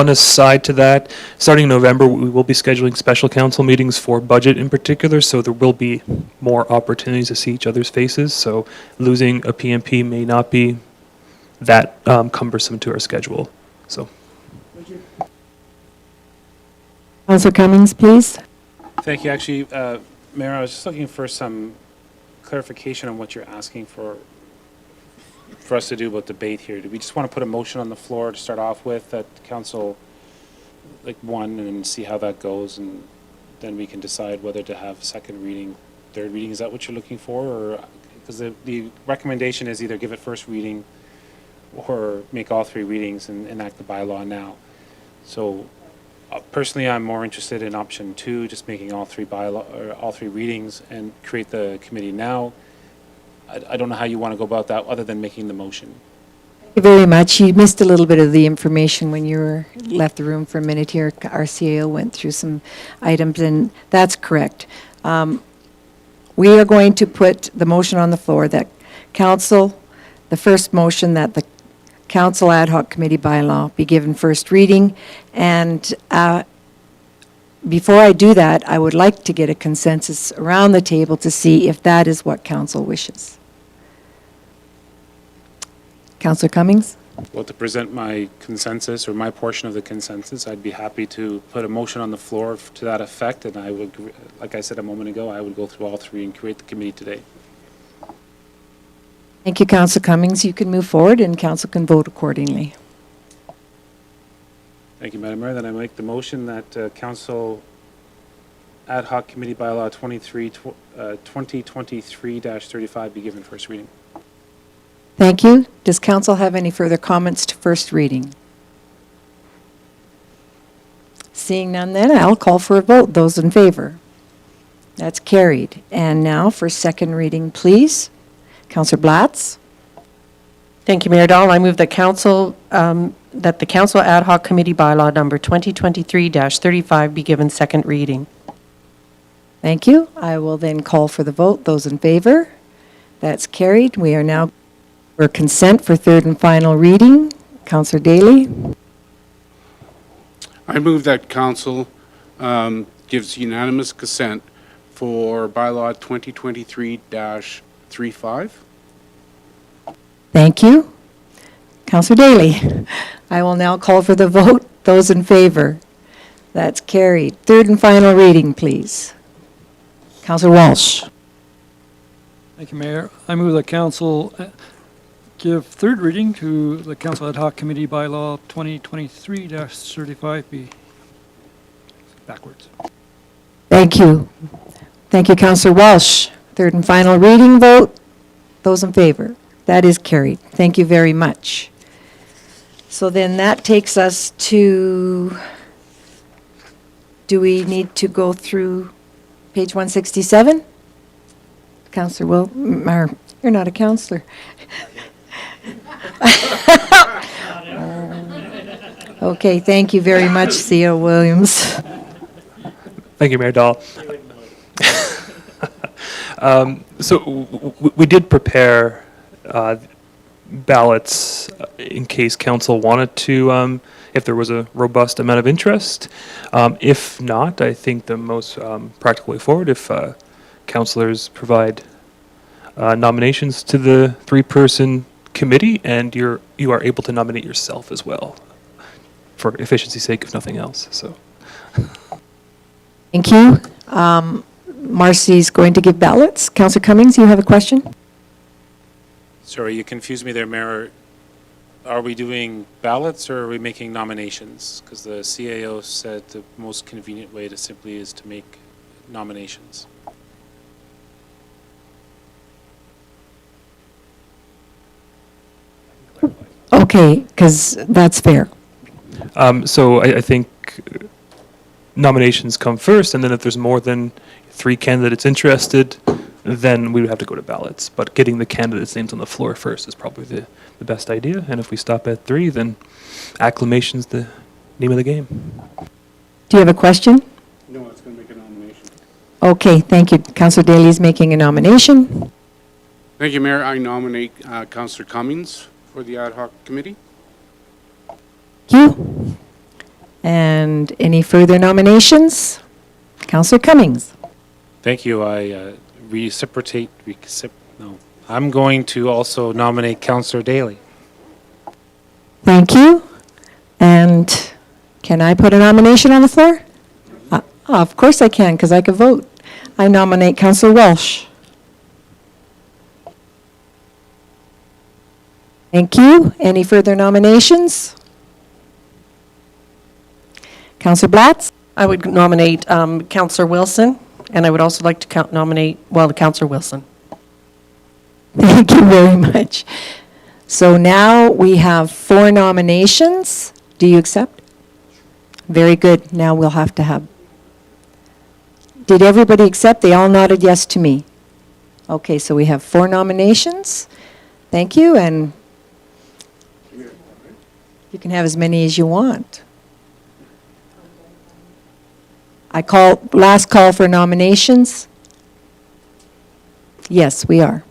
aside to that, starting in November, we will be scheduling special council meetings for budget in particular, so there will be more opportunities to see each other's faces. So losing a PMP may not be that cumbersome to our schedule. So. Councillor Cummings, please. Thank you. Actually, Mayor, I was just looking for some clarification on what you're asking for us to do about debate here. Do we just want to put a motion on the floor to start off with that council, like, one, and see how that goes, and then we can decide whether to have second reading, third reading? Is that what you're looking for? Or because the recommendation is either give it first reading or make all three readings and enact the bylaw now. So personally, I'm more interested in option 2, just making all three readings and create the committee now. I don't know how you want to go about that other than making the motion. Thank you very much. You missed a little bit of the information when you left the room for a minute here. Our CAO went through some items, and that's correct. We are going to put the motion on the floor that council, the first motion that the council ad hoc committee bylaw be given first reading. And before I do that, I would like to get a consensus around the table to see if that is what council wishes. Councillor Cummings? Well, to present my consensus or my portion of the consensus, I'd be happy to put a motion on the floor to that effect. And I would, like I said a moment ago, I would go through all three and create the committee today. Thank you, Councillor Cummings. You can move forward and council can vote accordingly. Thank you, Madam Mayor. Then I make the motion that Council Ad Hoc Committee Bylaw 2023-35 be given first reading. Thank you. Does council have any further comments to first reading? Seeing none then, I'll call for a vote. Those in favor? That's carried. And now for second reading, please. Councillor Blatz? Thank you, Mayor Dahl. I move that that the Council Ad Hoc Committee Bylaw number 2023-35 be given second reading. Thank you. I will then call for the vote. Those in favor? That's carried. We are now for consent for third and final reading. Councillor Daly? I move that council gives unanimous consent for bylaw 2023-35. Thank you. Councillor Daly? I will now call for the vote. Those in favor? That's carried. Third and final reading, please. Councillor Walsh? Thank you, Mayor. I move the council give third reading to the Council Ad Hoc Committee Bylaw 2023-35 be backwards. Thank you. Thank you, Councillor Walsh. Third and final reading vote. Those in favor? That is carried. Thank you very much. So then that takes us to, do we need to go through page 167? Councillor you're not a councillor. Okay, thank you very much, C.O. Williams. Thank you, Mayor Dahl. So we did prepare ballots in case council wanted to, if there was a robust amount of interest. If not, I think the most practical way forward, if councillors provide nominations to the three-person committee, and you are able to nominate yourself as well, for efficiency's sake, if nothing else. So. Thank you. Marcy's going to give ballots. Councillor Cummings, you have a question? Sorry, you confused me there, Mayor. Are we doing ballots or are we making nominations? Because the CAO said the most convenient way to simply is to make nominations. Okay, because that's fair. So I think nominations come first, and then if there's more than 3 candidates interested, then we would have to go to ballots. But getting the candidates' names on the floor first is probably the best idea. And if we stop at 3, then acclamation's the name of the game. Do you have a question? No, it's going to make a nomination. Okay, thank you. Councillor Daly is making a nomination. Thank you, Mayor. I nominate Councillor Cummings for the ad hoc committee. Thank you. And any further nominations? Councillor Cummings. Thank you. I I'm going to also nominate Councillor Daly. Thank you. And can I put a nomination on the floor? Of course I can, because I could vote. I nominate Councillor Walsh. Thank you. Any further nominations? Councillor Blatz? I would nominate Councillor Wilson, and I would also like to nominate Councillor Wilson. Thank you very much. So now we have 4 nominations. Do you accept? Very good. Now we'll have to have. Did everybody accept? They all nodded yes to me. Okay, so we have 4 nominations. Thank you, and you can have as many as you want. Last call for nominations. Yes, we are.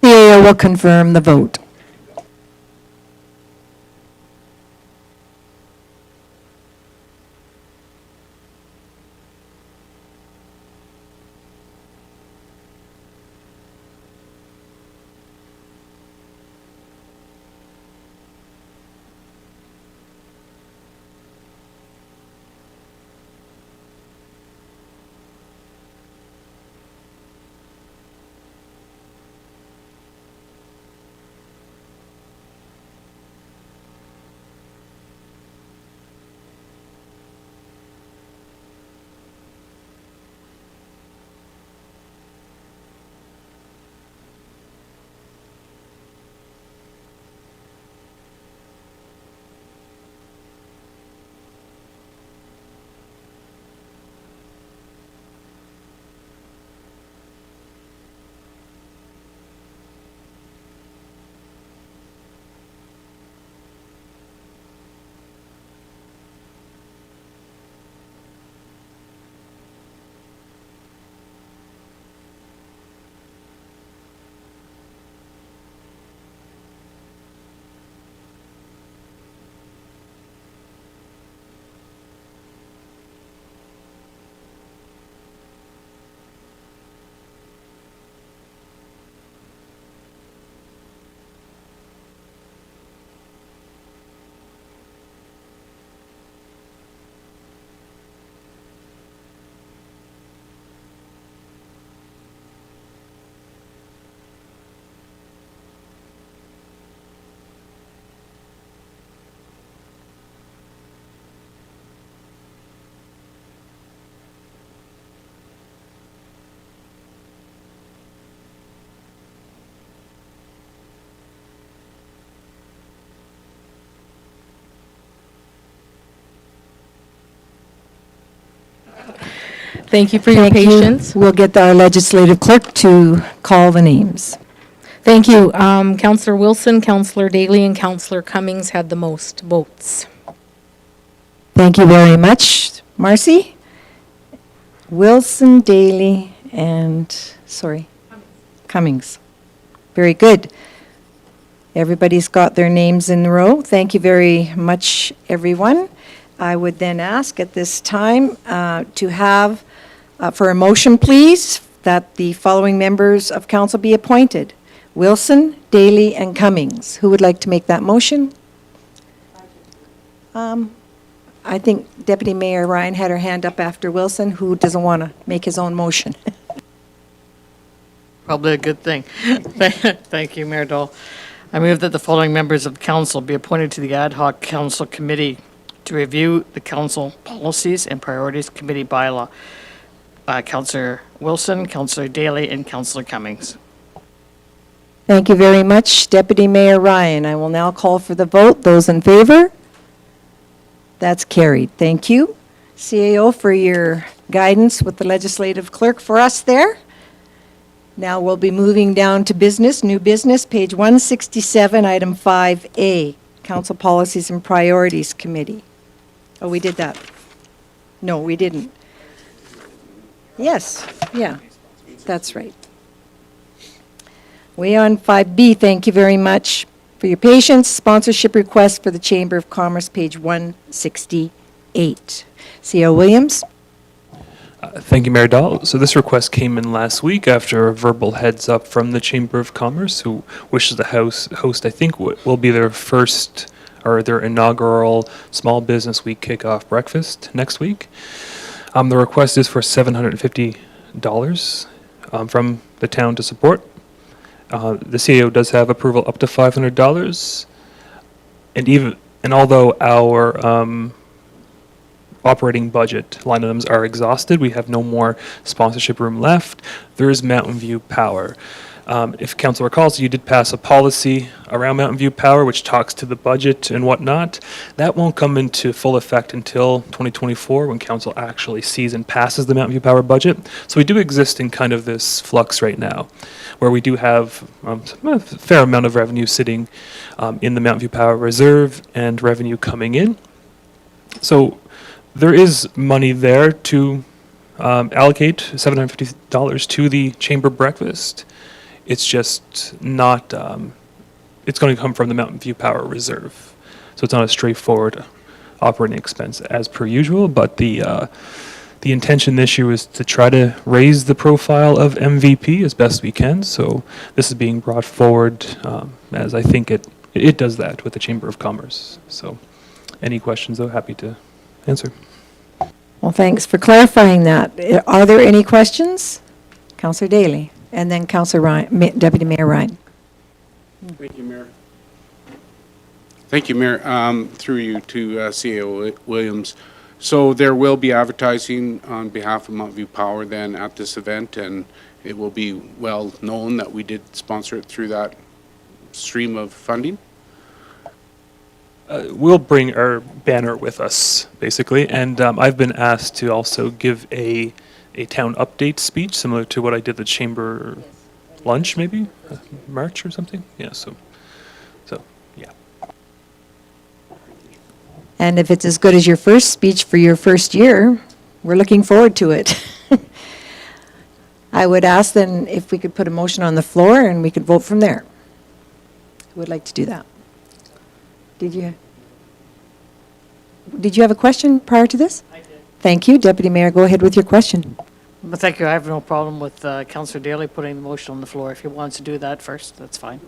CAO will confirm the vote. Thank you for your Thank you. patience. We'll get our legislative clerk to call the names. Thank you. Counselor Wilson, Counselor Daly, and Counselor Cummings had the most votes. Thank you very much. Marcy? Wilson, Daly, and, sorry, Cummings. Very good. Everybody's got their names in a row. Thank you very much, everyone. I would then ask at this time to have, for a motion, please, that the following members of council be appointed. Wilson, Daly, and Cummings. Who would like to make that motion? I think Deputy Mayor Ryan had her hand up after Wilson. Who doesn't want to make his own motion? Probably a good thing. Thank you, Mayor Dahl. I move that the following members of council be appointed to the ad hoc council committee to review the council policies and priorities committee bylaw. Councillor Wilson, Councillor Daly, and Councillor Cummings. Thank you very much, Deputy Mayor Ryan. I will now call for the vote. Those in favor? That's carried. Thank you. CAO, for your guidance with the legislative clerk for us there. Now we'll be moving down to business, new business, page 167, item 5A, Council Policies and Priorities Committee. Oh, we did that. No, we didn't. Yes, yeah, that's right. Way on 5B, thank you very much for your patience. Sponsorship request for the Chamber of Commerce, page 168. C.O. Williams? Thank you, Mayor Dahl. So this request came in last week after a verbal heads up from the Chamber of Commerce, who wishes to host, I think, what will be their first or their inaugural Small Business Week kickoff breakfast next week. The request is for $750 from the town to support. The CAO does have approval up to $500, and although our operating budget line items are exhausted, we have no more sponsorship room left. There is Mountain View Power. If council recalls, you did pass a policy around Mountain View Power, which talks to the budget and whatnot. That won't come into full effect until 2024, when council actually sees and passes the Mountain View Power budget. So we do exist in kind of this flux right now, where we do have a fair amount of revenue sitting in the Mountain View Power Reserve and revenue coming in. So there is money there to allocate $750 to the chamber breakfast. It's just not, it's going to come from the Mountain View Power Reserve. So it's not a straightforward operating expense as per usual, but the intention this year is to try to raise the profile of MVP as best we can. So this is being brought forward as I think it does that with the Chamber of Commerce. So any questions, though, happy to answer. Well, thanks for clarifying that. Are there any questions? Councillor Daly, and then Councillor Ryan, Deputy Mayor Ryan. Thank you, Mayor. Thank you, Mayor. Through you to CAO Williams. So there will be advertising on behalf of Mountain View Power then at this event, and it will be well known that we did sponsor it through that stream of funding. We'll bring our banner with us, basically, and I've been asked to also give a town update speech, similar to what I did the chamber lunch, maybe, March or something. Yeah, so yeah. And if it's as good as your first speech for your first year, we're looking forward to it. I would ask then if we could put a motion on the floor and we could vote from there. Who would like to do that? Did you have a question prior to this? I did. Thank you. Deputy Mayor, go ahead with your question. But thank you. I have no problem with Councillor Daly putting the motion on the floor. If he wants to do that first, that's fine.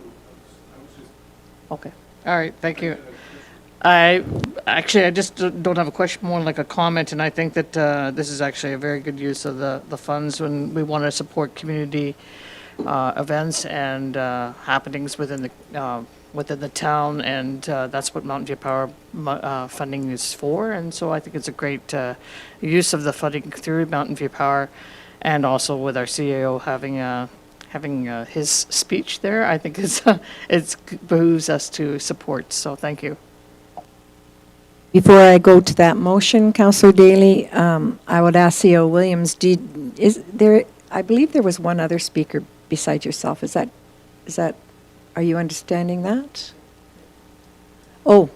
Okay. All right. Thank you. I just don't have a question, more like a comment, and I think that this is actually a very good use of the funds when we want to support community events and happenings within the town, and that's what Mountain View Power funding is for. And so I think it's a great use of the funding through Mountain View Power, and also with our CAO having his speech there. I think it behooves us to support. So thank you. Before I go to that motion, Councillor Daly, I would ask C.O. Williams, I believe there was one other speaker besides yourself. Is that, are you understanding that? Oh,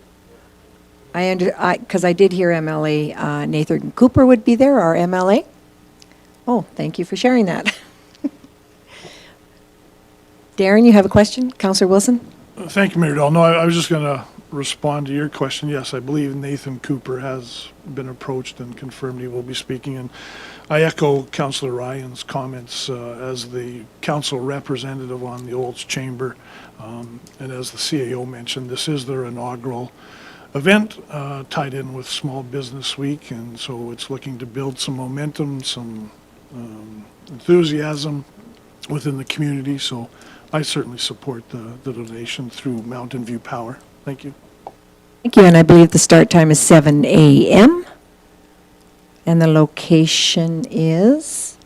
because I did hear MLA Nathan Cooper would be there, our MLA. Oh, thank you for sharing that. Darren, you have a question? Councillor Wilson? Thank you, Mayor Dahl. No, I was just going to respond to your question. Yes, I believe Nathan Cooper has been approached and confirmed he will be speaking. And I echo Councillor Ryan's comments as the council representative on the Olds Chamber. And as the CAO mentioned, this is their inaugural event tied in with Small Business Week. And so it's looking to build some momentum, some enthusiasm within the community. So I certainly support the donation through Mountain View Power. Thank you. Thank you, and I believe the start time is 7 a.m. And the location is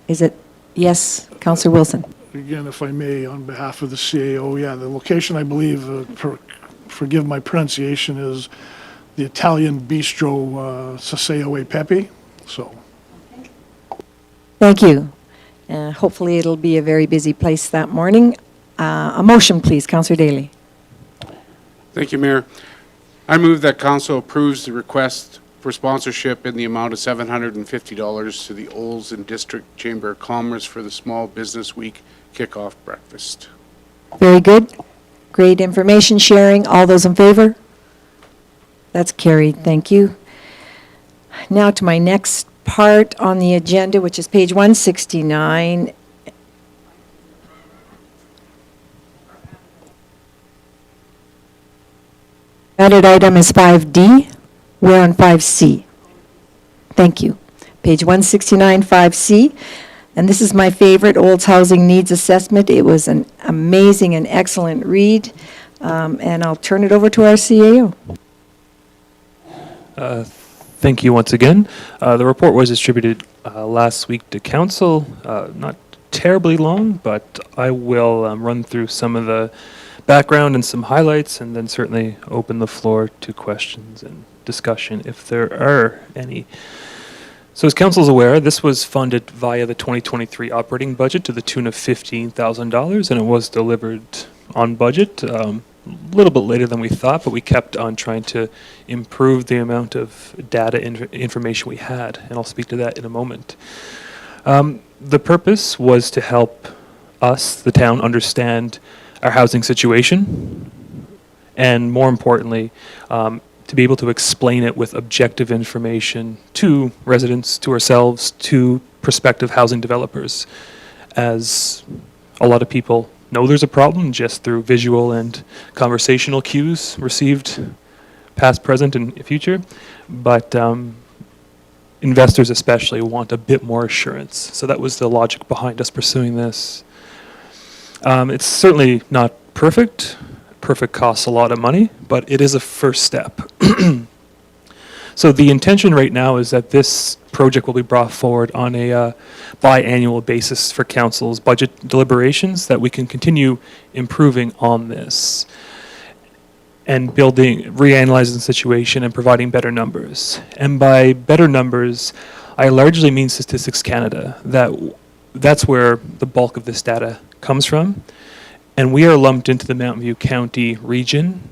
it, yes, Councillor Wilson? Again, if I may, on behalf of the CAO, yeah, the location, I believe, forgive my pronunciation, is the Italian Bistro Saseo e Pepe. So. Thank you. Hopefully it'll be a very busy place that morning. A motion, please, Councillor Daly. Thank you, Mayor. I move that council approves the request for sponsorship in the amount of $750 to the Olds and District Chamber of Commerce for the Small Business Week kickoff breakfast. Very good. Great information sharing. All those in favor? That's carried. Thank you. Now to my next part on the agenda, which is page 169. Added item is 5D. We're on 5C. Thank you. Page 169, 5C. And this is my favorite, Olds Housing Needs Assessment. It was an amazing and excellent read. And I'll turn it over to our CAO. Thank you once again. The report was distributed last week to council. Not terribly long, but I will run through some of the background and some highlights, and then certainly open the floor to questions and discussion if there are any. So as council is aware, this was funded via the 2023 operating budget to the tune of $15,000, and it was delivered on budget. A little bit later than we thought, but we kept on trying to improve the amount of data information we had, and I'll speak to that in a moment. The purpose was to help us, the town, understand our housing situation, and more importantly, to be able to explain it with objective information to residents, to ourselves, to prospective housing developers, as a lot of people know there's a problem just through visual and conversational cues received past, present, and future, but investors especially want a bit more assurance. So that was the logic behind us pursuing this. It's certainly not perfect. Perfect costs a lot of money, but it is a first step. So the intention right now is that this project will be brought forward on a biannual basis for council's budget deliberations, that we can continue improving on this and reanalyzing the situation and providing better numbers. And by better numbers, I largely mean Statistics Canada. That's where the bulk of this data comes from. And we are lumped into the Mountain View County region,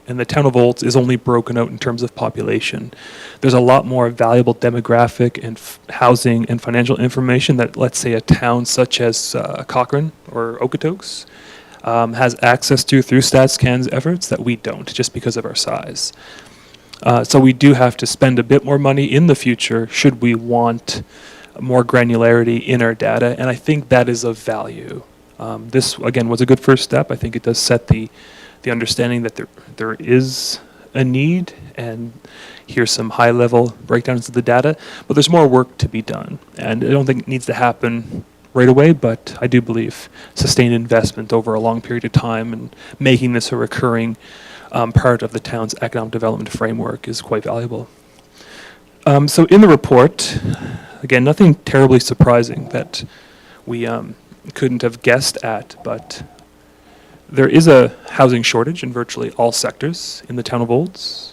and the town of Olds is only broken out in terms of population. There's a lot more valuable demographic and housing and financial information that, let's say, a town such as Cochrane or Okotoks has access to through StatsCan's efforts that we don't, just because of our size. So we do have to spend a bit more money in the future should we want more granularity in our data, and I think that is of value. This, again, was a good first step. I think it does set the understanding that there is a need, and here's some high-level breakdowns of the data, but there's more work to be done. And I don't think it needs to happen right away, but I do believe sustained investment over a long period of time and making this a recurring part of the town's economic development framework is quite valuable. So in the report, again, nothing terribly surprising that we couldn't have guessed at, but there is a housing shortage in virtually all sectors in the town of Olds.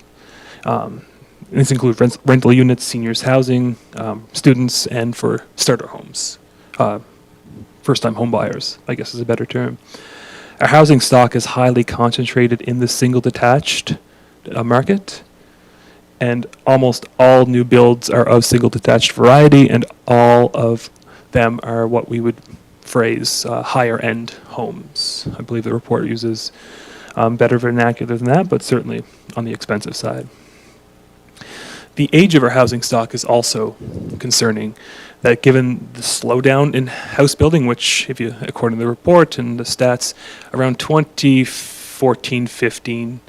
This includes rental units, seniors housing, students, and for starter homes. First-time home buyers, I guess is a better term. Our housing stock is highly concentrated in the single detached market, and almost all new builds are of single detached variety, and all of them are what we would phrase higher end homes. I believe the report uses better vernacular than that, but certainly on the expensive side. The age of our housing stock is also concerning, that given the slowdown in house building, which if you, according to the report and the stats, around 2014-15,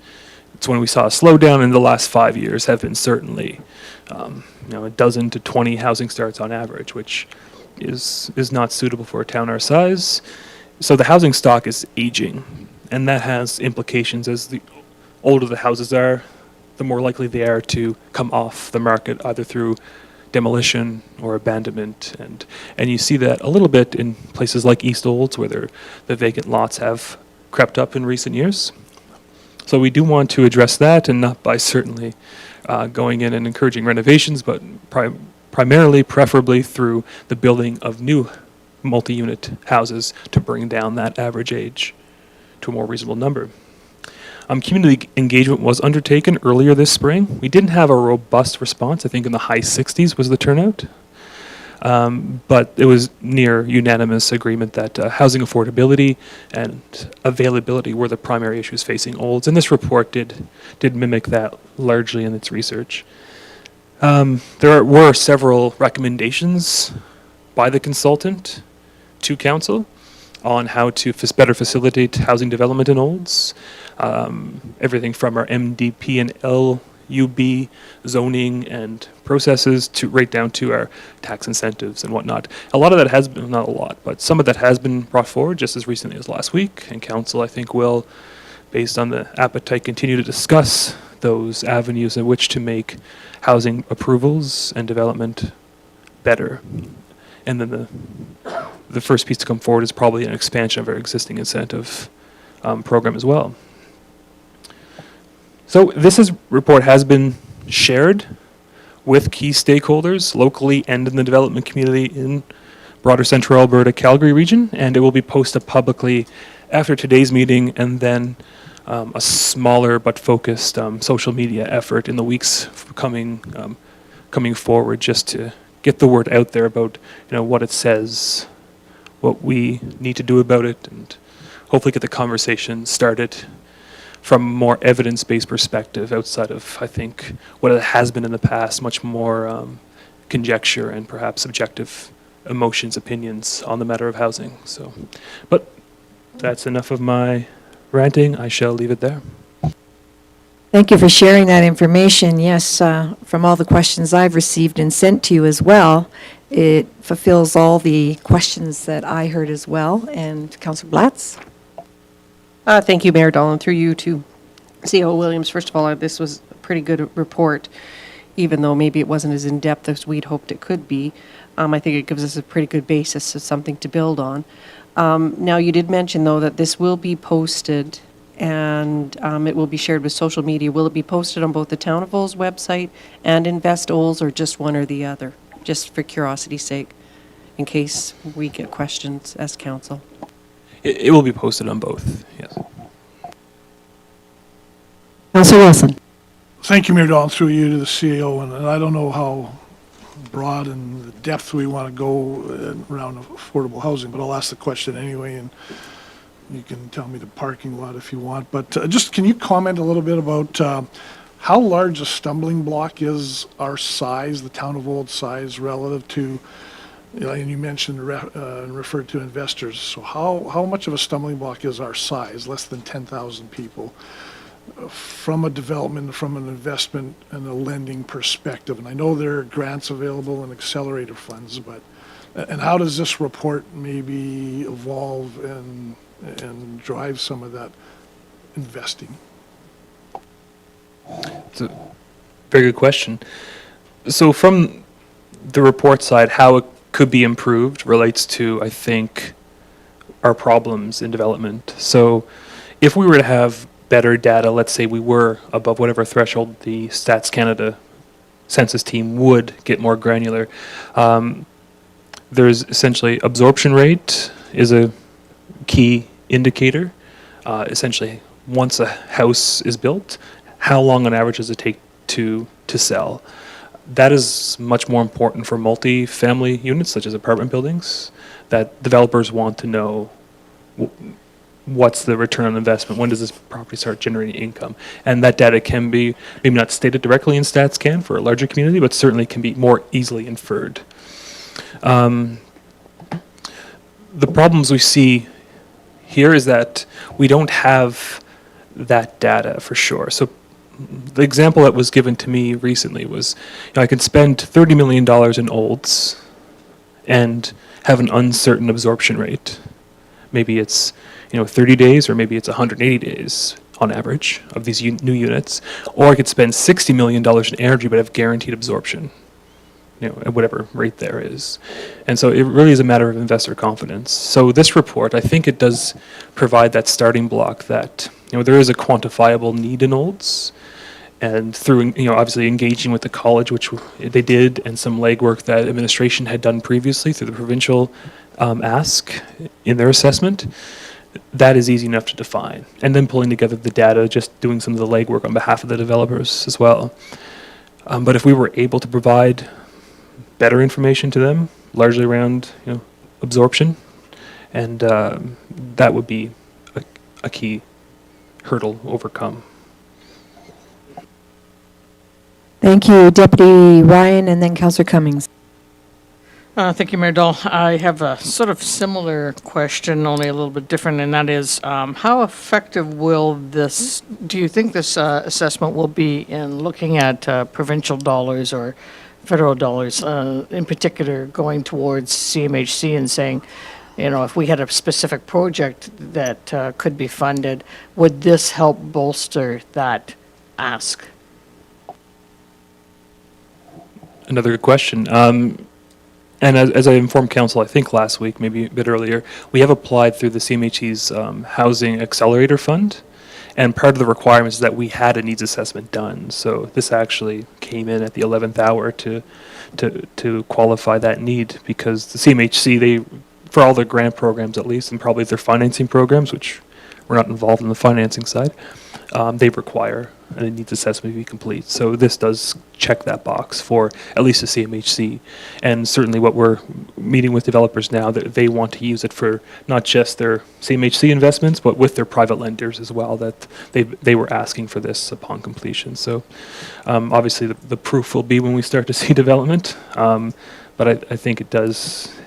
it's when we saw a slowdown, and the last 5 years have been certainly, a dozen to 20 housing starts on average, which is not suitable for a town our size. So the housing stock is aging, and that has implications. As the older the houses are, the more likely they are to come off the market, either through demolition or abandonment. And you see that a little bit in places like East Olds, where the vacant lots have crept up in recent years. So we do want to address that, and not by certainly going in and encouraging renovations, but primarily, preferably through the building of new multi-unit houses to bring down that average age to a more reasonable number. Community engagement was undertaken earlier this spring. We didn't have a robust response. I think in the high 60s was the turnout. But it was near unanimous agreement that housing affordability and availability were the primary issues facing Olds, and this report did mimic that largely in its research. There were several recommendations by the consultant to council on how to better facilitate housing development in Olds. Everything from our MDP and LUB zoning and processes to right down to our tax incentives and whatnot. A lot of that has been, not a lot, but some of that has been brought forward just as recently as last week, and council, I think, will, based on the appetite, continue to discuss those avenues in which to make housing approvals and development better. And then the first piece to come forward is probably an expansion of our existing incentive program as well. So report has been shared with key stakeholders locally and in the development community in broader Central Alberta, Calgary region, and it will be posted publicly after today's meeting, and then a smaller but focused social media effort in the weeks coming forward, just to get the word out there about what it says, what we need to do about it, and hopefully get the conversation started from a more evidence-based perspective outside of, I think, what it has been in the past, much more conjecture and perhaps subjective emotions, opinions on the matter of housing. So, but that's enough of my ranting. I shall leave it there. Thank you for sharing that information. Yes, from all the questions I've received and sent to you as well, it fulfills all the questions that I heard as well. And Councillor Blatz? Thank you, Mayor Dolan, through you to CEO Williams. First of all, this was a pretty good report, even though maybe it wasn't as in-depth as we'd hoped it could be. I think it gives us a pretty good basis of something to build on. Now, you did mention, though, that this will be posted and it will be shared with social media. Will it be posted on both the Town of Olds website and Invest Olds, or just one or the other? Just for curiosity's sake, in case we get questions as council. It will be posted on both, yes. Councillor Wilson? Thank you, Mayor Dolan, through you to the CEO, and I don't know how broad and the depth we want to go around affordable housing, but I'll ask the question anyway, and you can tell me the parking lot if you want. But just can you comment a little bit about how large a stumbling block is our size, the Town of Olds size, relative to, and you mentioned and referred to investors. So how much of a stumbling block is our size, less than 10,000 people, from a development, from an investment and a lending perspective? And I know there are grants available and accelerator funds, but, and how does this report maybe evolve and drive some of that investing? It's a very good question. So from the report side, how it could be improved relates to, I think, our problems in development. So if we were to have better data, let's say we were above whatever threshold, the Stats Canada census team would get more granular. There's essentially absorption rate is a key indicator. Essentially, once a house is built, how long on average does it take to sell? That is much more important for multi-family units, such as apartment buildings, that developers want to know what's the return on investment, when does this property start generating income? And that data can be maybe not stated directly in StatsCan for a larger community, but certainly can be more easily inferred. The problems we see here is that we don't have that data for sure. So the example that was given to me recently was, I could spend $30 million in olds and have an uncertain absorption rate. Maybe it's 30 days, or maybe it's 180 days on average of these new units. Or I could spend $60 million in energy but have guaranteed absorption, at whatever rate there is. And so it really is a matter of investor confidence. So this report, I think it does provide that starting block that there is a quantifiable need in olds. And through obviously engaging with the college, which they did, and some legwork that administration had done previously through the provincial ask in their assessment, that is easy enough to define. And then pulling together the data, just doing some of the legwork on behalf of the developers as well. But if we were able to provide better information to them, largely around absorption, and that would be a key hurdle overcome. Thank you, Deputy Ryan, and then Councillor Cummings. Thank you, Mayor Dahl. I have a sort of similar question, only a little bit different, and that is, how effective do you think this assessment will be in looking at provincial dollars or federal dollars, in particular going towards CMHC and saying, if we had a specific project that could be funded, would this help bolster that ask? Another good question. And as I informed council, I think last week, maybe a bit earlier, we have applied through the CMHC's Housing Accelerator Fund. And part of the requirements is that we had a needs assessment done. So this actually came in at the 11th hour to qualify that need, because the CMHC, for all their grant programs at least, and probably their financing programs, which we're not involved in the financing side, they require a needs assessment to be complete. So this does check that box for at least the CMHC. And certainly what we're meeting with developers now, that they want to use it for not just their CMHC investments, but with their private lenders as well, that they were asking for this upon completion. So obviously the proof will be when we start to see development, but I think it does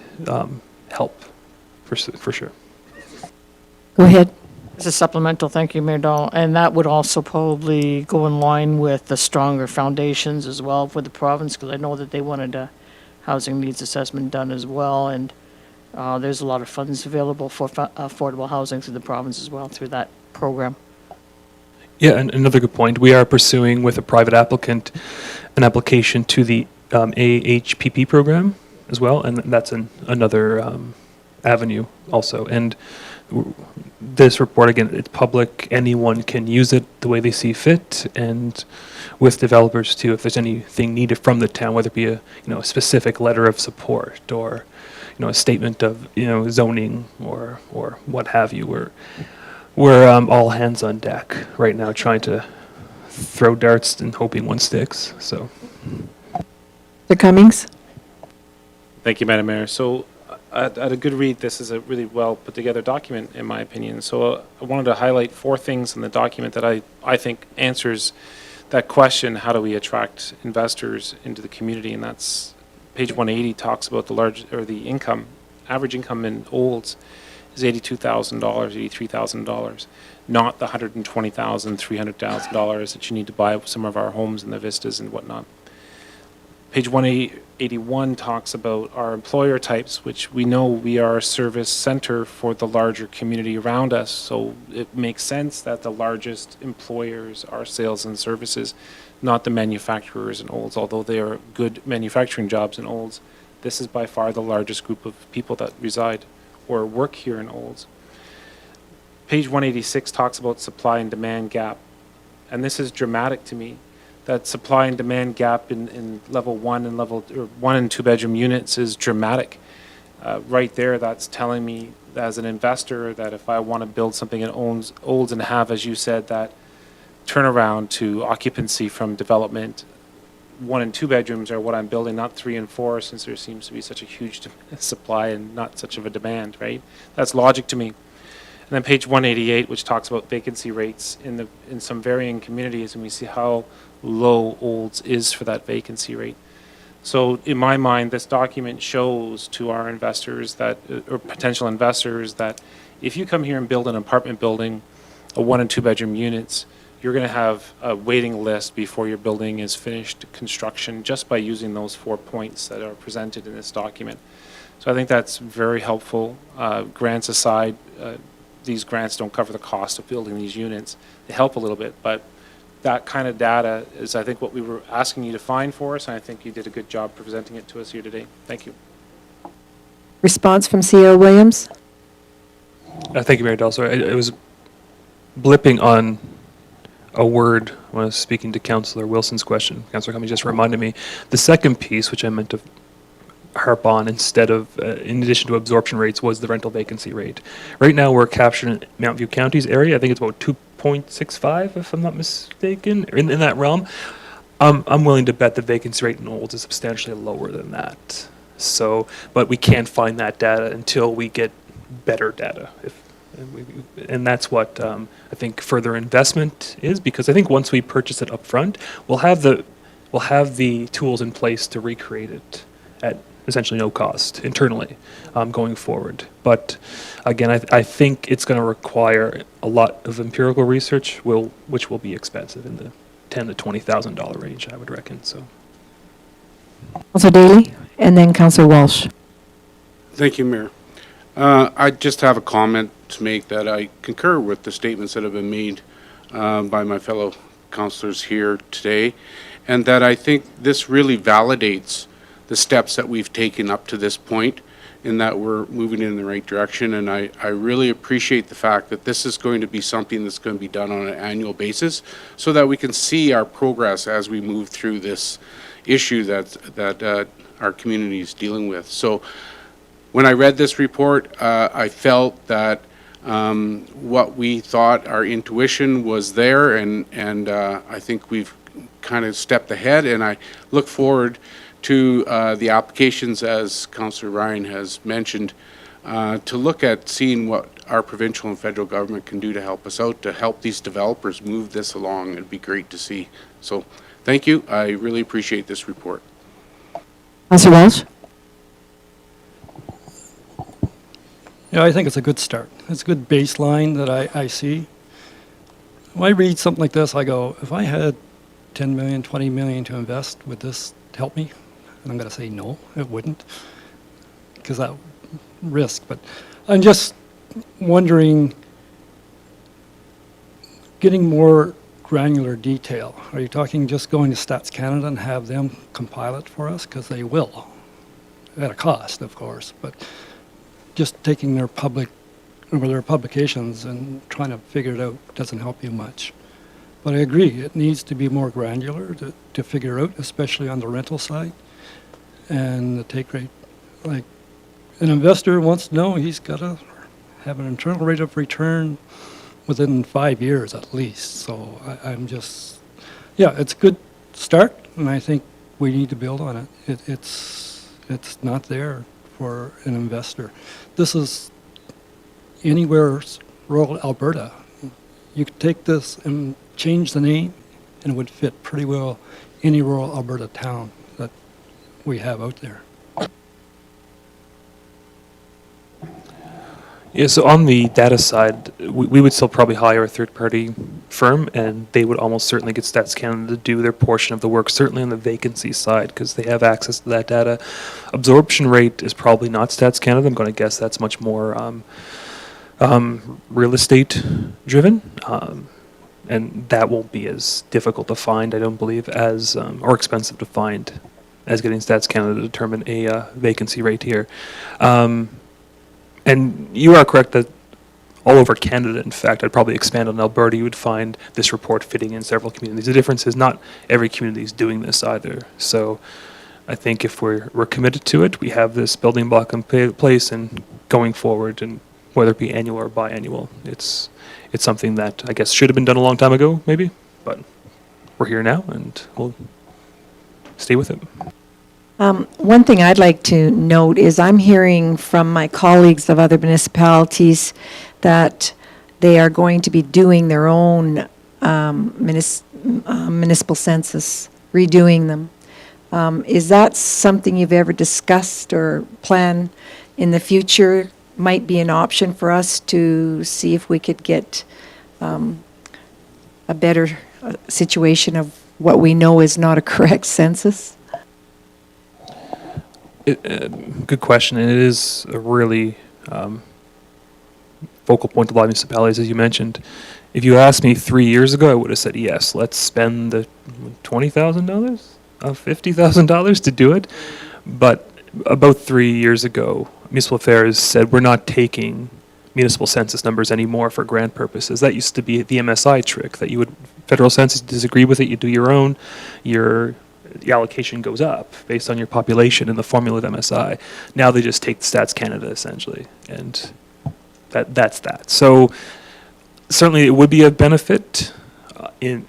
help for sure. Go ahead. It's a supplemental, thank you, Mayor Dahl. And that would also probably go in line with the stronger foundations as well for the province, because I know that they wanted a housing needs assessment done as well. And there's a lot of funds available for affordable housing through the province as well, through that program. Yeah, and another good point. We are pursuing with a private applicant an application to the AHPP program as well, and that's another avenue also. And this report, again, it's public. Anyone can use it the way they see fit, and with developers too, if there's anything needed from the town, whether it be a specific letter of support or a statement of zoning or what have you. We're all hands on deck right now, trying to throw darts and hoping one sticks. So, Mr. Cummings. Thank you, Madam Mayor. So at a good read, this is a really well put together document, in my opinion. So I wanted to highlight 4 things in the document that I think answers that question: how do we attract investors into the community? And that's page 180 talks about the average income in Olds is $82,000, $83,000, not the $120,000, $300,000 that you need to buy some of our homes in the Vistas and whatnot. Page 181 talks about our employer types, which we know we are a service center for the larger community around us. So it makes sense that the largest employers are sales and services, not the manufacturers in Olds. Although they are good manufacturing jobs in Olds, this is by far the largest group of people that reside or work here in Olds. page 186 talks about supply and demand gap. And this is dramatic to me, that supply and demand gap in level 1 and level, or 1 and 2 bedroom units is dramatic. Right there, that's telling me as an investor that if I want to build something that olds and have, as you said, that turnaround to occupancy from development, 1 and 2 bedrooms are what I'm building, not 3 and 4, since there seems to be such a huge supply and not such of a demand, right? That's logic to me. And then page 188, which talks about vacancy rates in some varying communities, and we see how low Olds is for that vacancy rate. So in my mind, this document shows to our investors that, or potential investors, that if you come here and build an apartment building, a 1 and 2 bedroom units, you're going to have a waiting list before your building is finished construction, just by using those 4 points that are presented in this document. So I think that's very helpful. Grants aside, these grants don't cover the cost of building these units. They help a little bit, but that kind of data is, I think, what we were asking you to find for us, and I think you did a good job presenting it to us here today. Thank you. Response from CEO Williams? Thank you, Mayor Dahl. Sorry, I was blipping on a word when I was speaking to Councillor Wilson's question. Councillor Cummings just reminded me. The second piece, which I meant to harp on instead of, in addition to absorption rates, was the rental vacancy rate. Right now, we're capturing Mount View County's area. I think it's about 2.65, if I'm not mistaken, in that realm. I'm willing to bet the vacancy rate in Olds is substantially lower than that. So, but we can't find that data until we get better data. And that's what I think further investment is, because I think once we purchase it up front, we'll have the tools in place to recreate it at essentially no cost internally going forward. But again, I think it's going to require a lot of empirical research, which will be expensive in the $10,000 to $20,000 range, I would reckon. So, Councillor Daly, and then Councillor Walsh. Thank you, Mayor. I just have a comment to make that I concur with the statements that have been made by my fellow councillors here today, and that I think this really validates the steps that we've taken up to this point, in that we're moving in the right direction. And I really appreciate the fact that this is going to be something that's going to be done on an annual basis, so that we can see our progress as we move through this issue that our community is dealing with. So when I read this report, I felt that what we thought, our intuition was there, and I think we've kind of stepped ahead, and I look forward to the applications, as Councillor Ryan has mentioned, to look at seeing what our provincial and federal government can do to help us out, to help these developers move this along. It'd be great to see. So thank you. I really appreciate this report. Councillor Walsh? Yeah, I think it's a good start. It's a good baseline that I see. When I read something like this, I go, if I had 10 million, 20 million to invest, would this help me? And I'm going to say no, it wouldn't, because that risk. But I'm just wondering, getting more granular detail. Are you talking just going to Stats Canada and have them compile it for us? Because they will, at a cost, of course. But just taking their publications and trying to figure it out doesn't help you much. But I agree, it needs to be more granular to figure out, especially on the rental side and the take rate. Like, an investor wants to know he's got to have an internal rate of return within 5 years at least. So I'm just, yeah, it's a good start, and I think we need to build on it. It's not there for an investor. This is anywhere rural Alberta. You could take this and change the name, and it would fit pretty well any rural Alberta town that we have out there. yeah, so on the data side, we would still probably hire a third-party firm, and they would almost certainly get Stats Canada to do their portion of the work, certainly on the vacancy side, because they have access to that data. Absorption rate is probably not Stats Canada. I'm going to guess that's much more real estate driven, and that won't be as difficult to find, I don't believe, as or expensive to find as getting Stats Canada to determine a vacancy rate here. And you are correct that all over Canada. In fact, I'd probably expand on Alberta. You would find this report fitting in several communities. The difference is not every community is doing this either. So I think if we're committed to it, we have this building block in place and going forward, and whether it be annual or biannual, it's something that I guess should have been done a long time ago, maybe, but we're here now and we'll stay with it. One thing I'd like to note is I'm hearing from my colleagues of other municipalities that they are going to be doing their own municipal census, redoing them. Is that something you've ever discussed or plan in the future? Might be an option for us to see if we could get a better situation of what we know is not a correct census? Good question, and it is a really focal point of a lot of municipalities, as you mentioned. If you asked me 3 years ago, I would have said, yes, let's spend the $20,000, $50,000 to do it. But about 3 years ago, Municipal Affairs said, we're not taking municipal census numbers anymore for grant purposes. That used to be the MSI trick, that you would, federal census, disagree with it, you do your own, the allocation goes up based on your population in the formula of MSI. Now they just take Stats Canada, essentially, and that's that. So certainly it would be a benefit in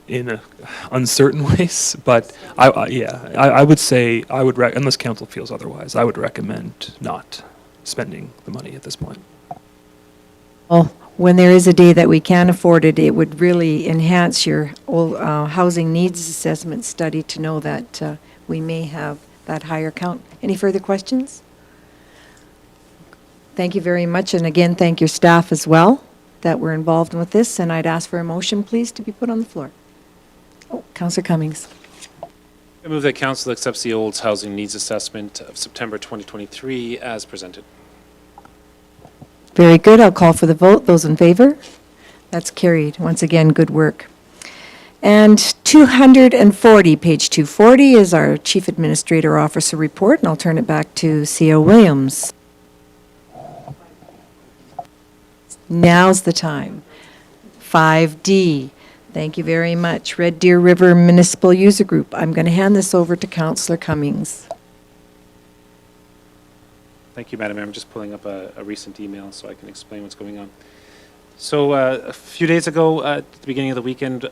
uncertain ways, but I would say, unless council feels otherwise, I would recommend not spending the money at this point. Well, when there is a day that we can afford it, it would really enhance your housing needs assessment study to know that we may have that higher count. Any further questions? Thank you very much, and again, thank your staff as well that were involved with this, and I'd ask for a motion, please, to be put on the floor. Oh, Councillor Cummings. I move that council accepts the Olds Housing Needs Assessment of September 2023 as presented. Very good. I'll call for the vote. Those in favor? That's carried. Once again, good work. And 240, page 240, is our Chief Administrator Officer report, and I'll turn it back to C.O. Williams. Now's the time. 5D. Thank you very much. Red Deer River Municipal User Group. I'm going to hand this over to Councillor Cummings. Thank you, Madam Mayor. I'm just pulling up a recent email so I can explain what's going on. So a few days ago, at the beginning of the weekend,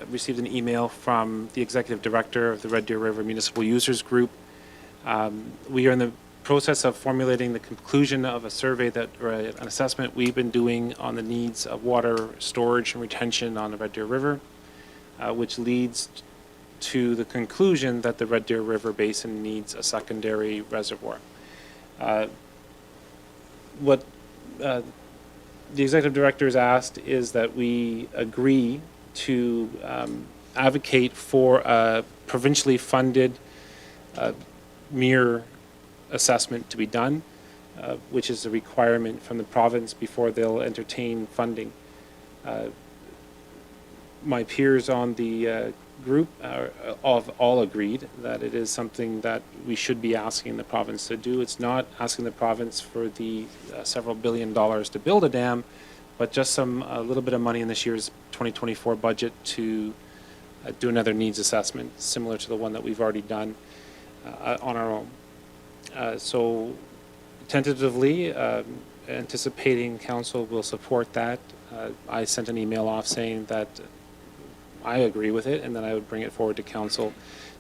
received an email from the Executive Director of the Red Deer River Municipal Users Group. We are in the process of formulating the conclusion of a survey or an assessment we've been doing on the needs of water storage and retention on the Red Deer River, which leads to the conclusion that the Red Deer River Basin needs a secondary reservoir. What the Executive Director has asked is that we agree to advocate for a provincially funded MER assessment to be done, which is a requirement from the province before they'll entertain funding. My peers on the group all agreed that it is something that we should be asking the province to do. It's not asking the province for the several $1 billion to build a dam, but just a little bit of money in this year's 2024 budget to do another needs assessment, similar to the one that we've already done on our own. So tentatively, anticipating council will support that. I sent an email off saying that I agree with it, and then I would bring it forward to council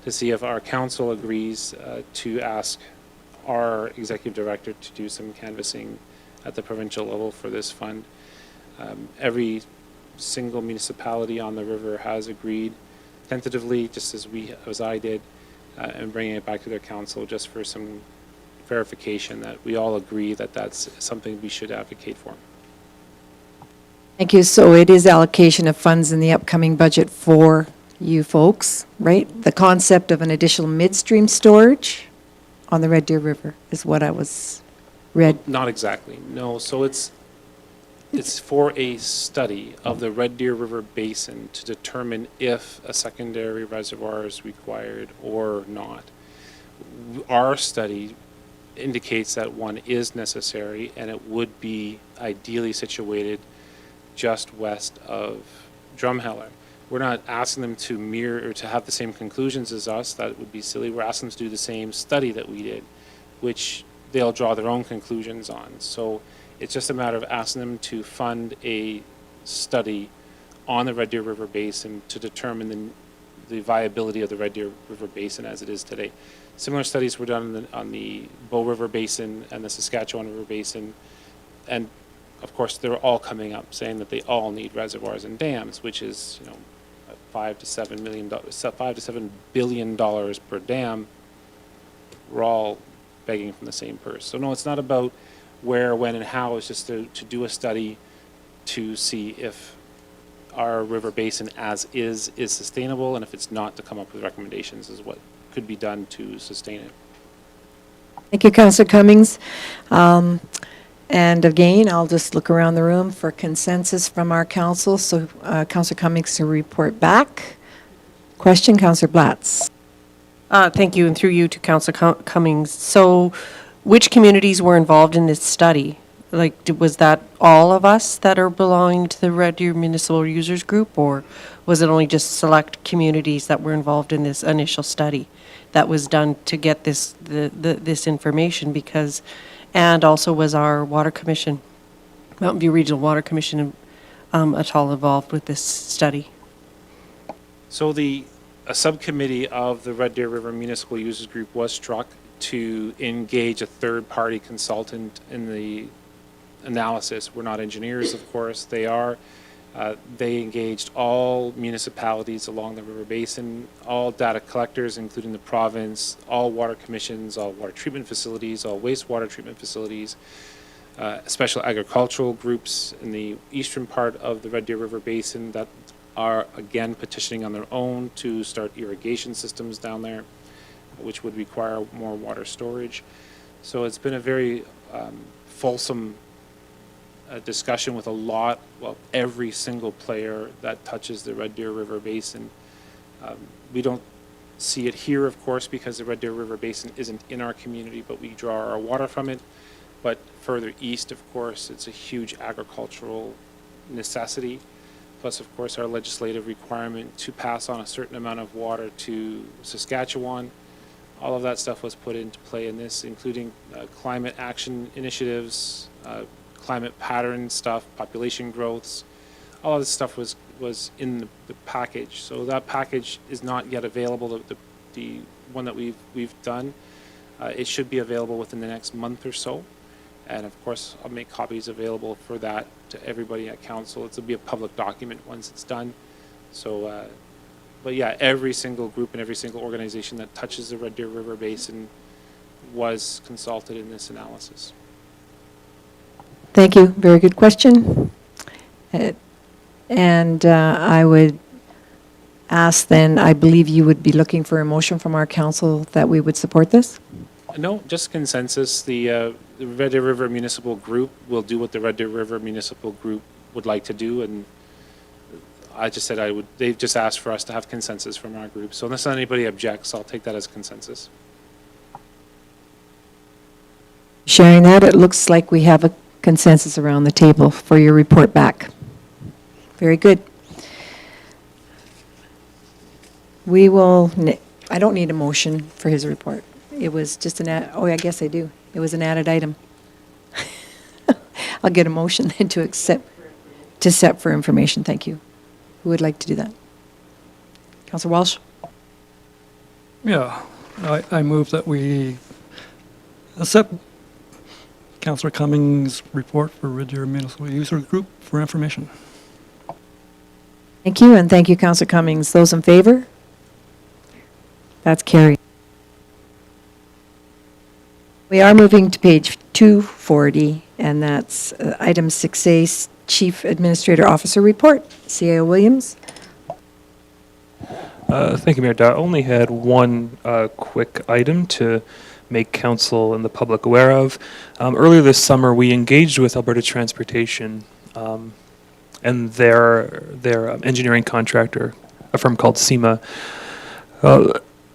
to see if our council agrees to ask our Executive Director to do some canvassing at the provincial level for this fund. Every single municipality on the river has agreed tentatively, just as I did, and bringing it back to their council just for some verification that we all agree that that's something we should advocate for. Thank you. So it is allocation of funds in the upcoming budget for you folks, right? The concept of an additional midstream storage on the Red Deer River is what I was read. Not exactly, no. So it's for a study of the Red Deer River Basin to determine if a secondary reservoir is required or not. Our study indicates that one is necessary, and it would be ideally situated just west of Drumheller. We're not asking them to mirror or to have the same conclusions as us. That would be silly. We're asking them to do the same study that we did, which they'll draw their own conclusions on. So it's just a matter of asking them to fund a study on the Red Deer River Basin to determine the viability of the Red Deer River Basin as it is today. Similar studies were done on the Bow River Basin and the Saskatchewan River Basin, and of course they're all coming up saying that they all need reservoirs and dams, which is, you know, $5 to $7 billion per dam. We're all begging from the same purse. So no, it's not about where, when, and how. It's just to do a study to see if our river basin as is sustainable, and if it's not, to come up with recommendations as what could be done to sustain it. Thank you, Councillor Cummings. And again, I'll just look around the room for consensus from our council. So Councillor Cummings to report back. Question, Councillor Blatz. Thank you, and through you to Councillor Cummings. So which communities were involved in this study? Like, was that all of us that are belonging to the Red Deer Municipal Users Group, or was it only just select communities that were involved in this initial study that was done to get this information? Because, and also was our Water Commission, Mountain View Regional Water Commission, at all involved with this study? So a subcommittee of the Red Deer River Municipal Users Group was struck to engage a third-party consultant in the analysis. We're not engineers, of course. They are. They engaged all municipalities along the river basin, all data collectors, including the province, all water commissions, all water treatment facilities, all wastewater treatment facilities, special agricultural groups in the eastern part of the Red Deer River Basin that are, again, petitioning on their own to start irrigation systems down there, which would require more water storage. So it's been a very fulsome discussion with every single player that touches the Red Deer River Basin. We don't see it here, of course, because the Red Deer River Basin isn't in our community, but we draw our water from it. But further east, of course, it's a huge agricultural necessity. Plus, of course, our legislative requirement to pass on a certain amount of water to Saskatchewan. All of that stuff was put into play in this, including climate action initiatives, climate pattern stuff, population growths. All of this stuff was in the package. So that package is not yet available, the one that we've done. It should be available within the next month or so. And of course, I'll make copies available for that to everybody at council. It'll be a public document once it's done. So, but yeah, every single group and every single organization that touches the Red Deer River Basin was consulted in this analysis. Thank you. Very good question. And I would ask then, I believe you would be looking for a motion from our council that we would support this? No, just consensus. The Red Deer River Municipal Group will do what the Red Deer River Municipal Group would like to do, and I just said they've just asked for us to have consensus from our group. So unless anybody objects, I'll take that as consensus. Sharing that, it looks like we have a consensus around the table for your report back. Very good. We will, I don't need a motion for his report. It was just oh, I guess I do. It was an added item. I'll get a motion then to set for information. Thank you. Who would like to do that? Councillor Walsh? Yeah, I move that we accept Councillor Cummings' report for Red Deer Municipal User Group for information. Thank you, and thank you, Councillor Cummings. Those in favor? That's carried. We are moving to page 240, and that's item 6A, Chief Administrator Officer Report. CAO Williams. Thank you, Mayor Dow. I only had one quick item to make council and the public aware of. Earlier this summer, we engaged with Alberta Transportation and their engineering contractor, a firm called SEMA,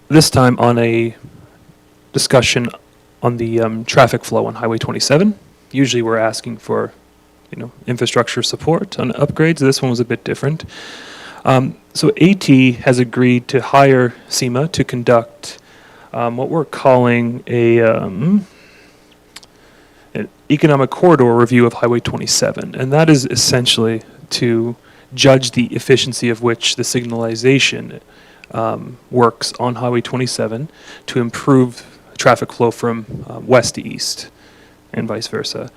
this time on a discussion on the traffic flow on Highway 27. Usually we're asking for infrastructure support on upgrades. This one was a bit different. So AT has agreed to hire SEMA to conduct what we're calling an economic corridor review of Highway 27, and that is essentially to judge the efficiency of which the signalization works on Highway 27 to improve traffic flow from west to east and vice versa.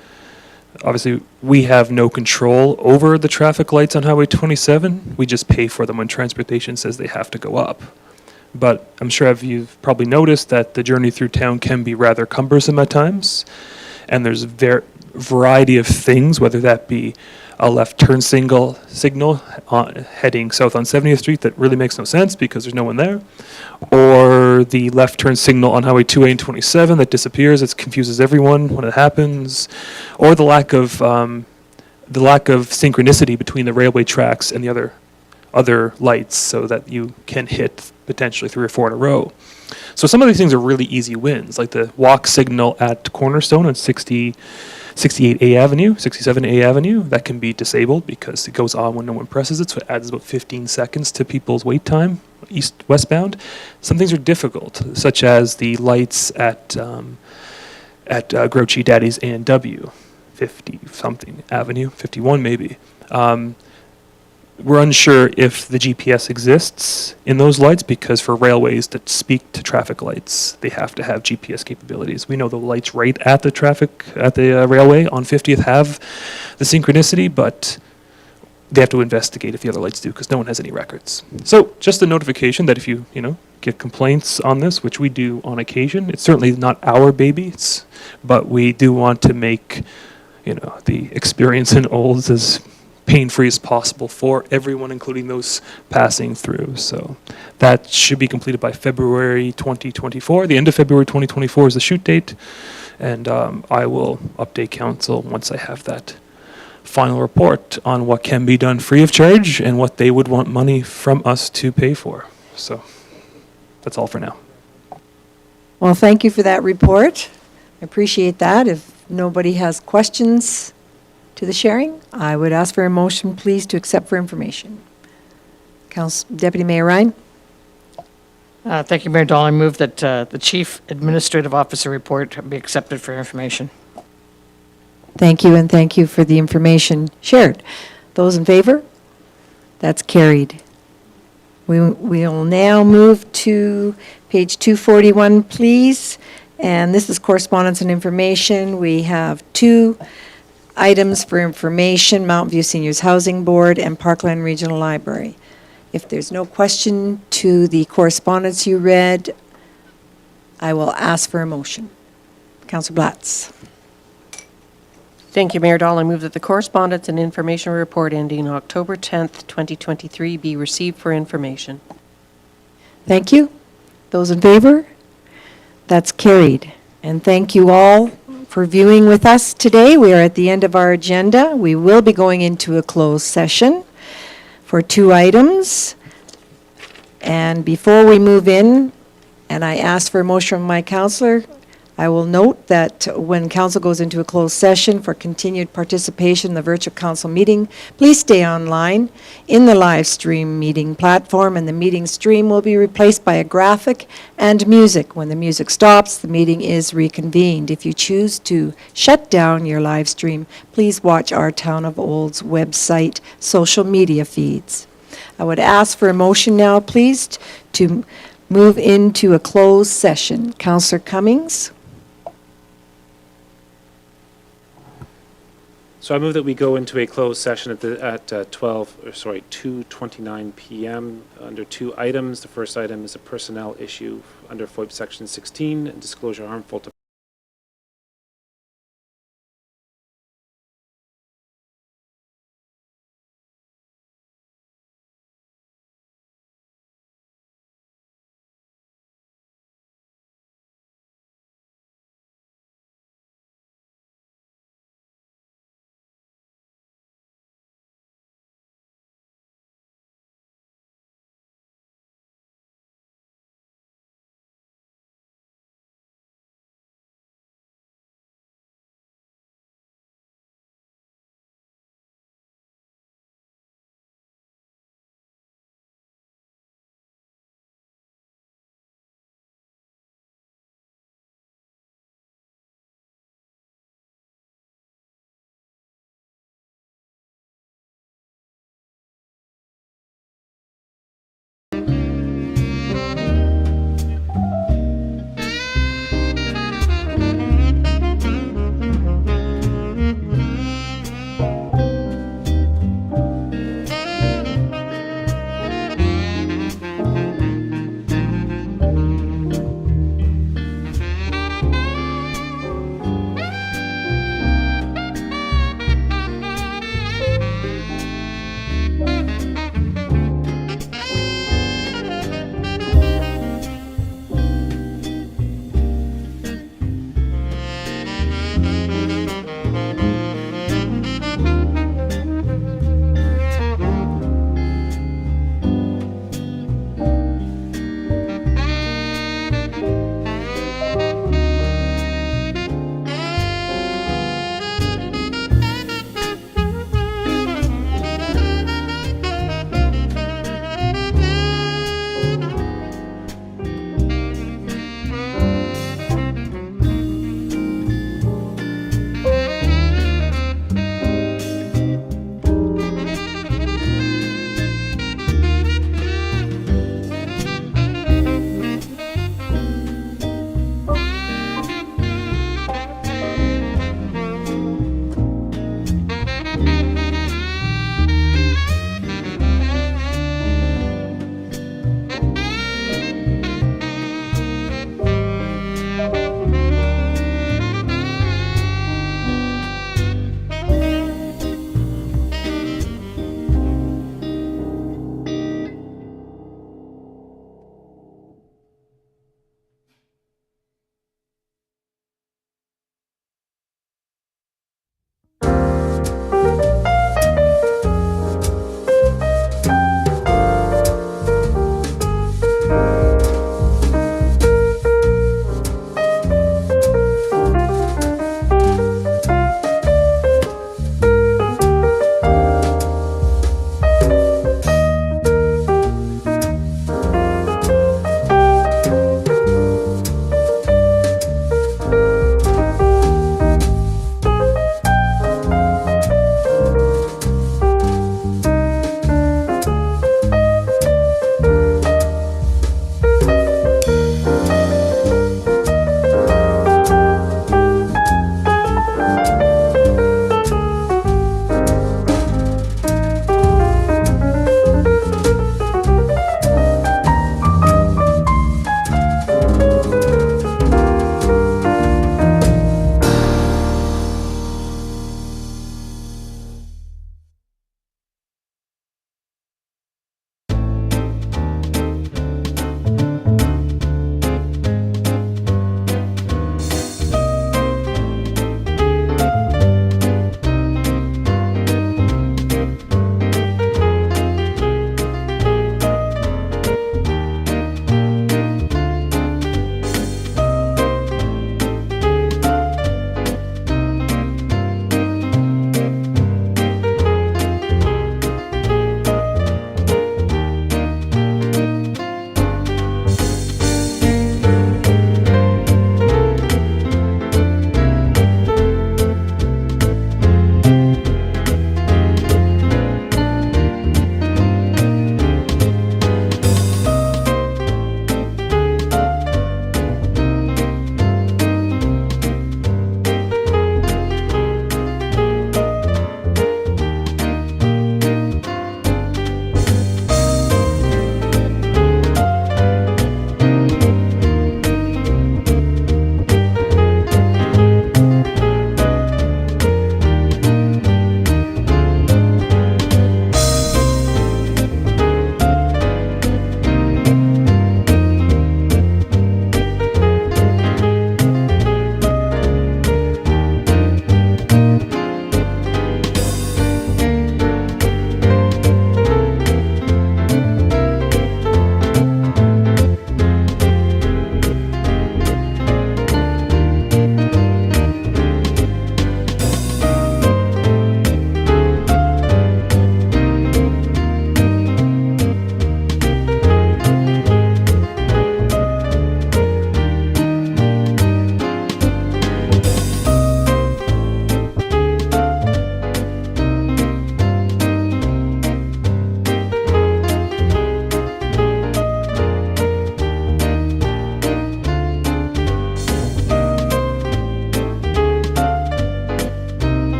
Obviously, we have no control over the traffic lights on Highway 27. We just pay for them when transportation says they have to go up. But I'm sure you've probably noticed that the journey through town can be rather cumbersome at times. And there's a variety of things, whether that be a left turn signal heading south on 70th Street that really makes no sense because there's no one there, or the left turn signal on Highway 2A and 27 that disappears. It confuses everyone when it happens, or the lack of synchronicity between the railway tracks and the other lights, so that you can hit potentially 3 or 4 in a row. So some of these things are really easy wins, like the walk signal at Cornerstone on 68A Avenue, 67A Avenue, that can be disabled because it goes on when no one presses it, so it adds about 15 seconds to people's wait time, westbound. Some things are difficult, such as the lights at Grouchy Daddy's A&W, 50-something Avenue, 51 maybe. We're unsure if the GPS exists in those lights because for railways that speak to traffic lights, they have to have GPS capabilities. We know the lights right at the railway on 50th have the synchronicity, but they have to investigate if the other lights do because no one has any records. So just a notification that if you get complaints on this, which we do on occasion, it's certainly not our baby, but we do want to make the experience in Olds as pain-free as possible for everyone, including those passing through. So that should be completed by February 2024. The end of February 2024 is the shoot date, and I will update council once I have that final report on what can be done free of charge and what they would want money from us to pay for. So that's all for now. Well, thank you for that report. I appreciate that. If nobody has questions to the sharing, I would ask for a motion, please, to accept for information. Deputy Mayor Ryan? Thank you, Mayor Dahl. I move that the Chief Administrative Officer report be accepted for information. Thank you, and thank you for the information shared. Those in favor? That's carried. We'll now move to page 241, please. And this is correspondence and information. We have 2 items for information: Mountain View Seniors Housing Board and Parkland Regional Library. If there's no question to the correspondence you read, I will ask for a motion. Councillor Blatz. Thank you, Mayor Dahl. I move that the correspondence and information report ending October 10th, 2023 be received for information. Thank you. Those in favor? That's carried. And thank you all for viewing with us today. We are at the end of our agenda. We will be going into a closed session for 2 items. And before we move in, and I ask for a motion from my councillor, I will note that when council goes into a closed session for continued participation in the virtual council meeting, please stay online in the live stream meeting platform, and the meeting stream will be replaced by a graphic and music. When the music stops, the meeting is reconvened. If you choose to shut down your live stream, please watch our Town of Olds website social media feeds. I would ask for a motion now, please, to move into a closed session. Councillor Cummings? So I move that we go into a closed session at 2:29 p.m. under 2 items. The first item is a personnel issue under FOIP Section 16, disclosure harmful to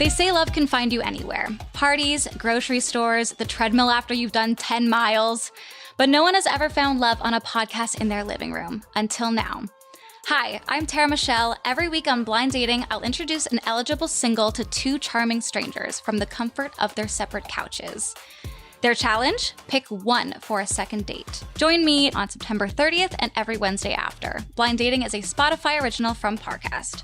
They say love can find you anywhere. Parties, grocery stores, the treadmill after you've done 10 miles. But no one has ever found love on a podcast in their living room, until now. Hi, I'm Tara Michelle. Every week on Blind Dating, I'll introduce an eligible single to two charming strangers from the comfort of their separate couches. Their challenge? Pick one for a second date. Join me on September 30th and every Wednesday after. Blind Dating is a Spotify original from Parcast.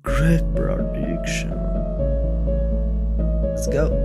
Great prediction. Let's go.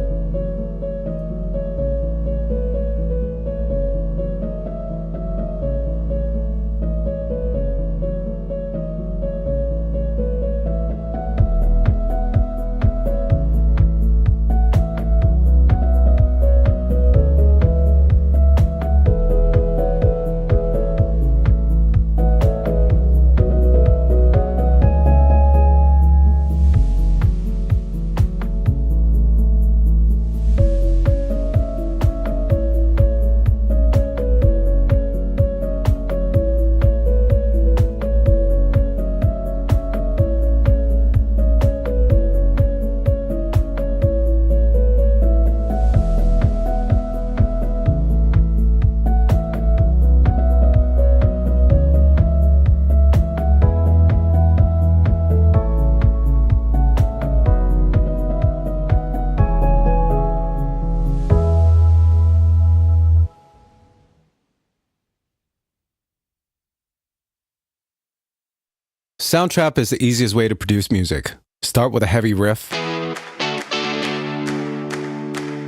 Soundtrap is the easiest way to produce music. Start with a heavy riff,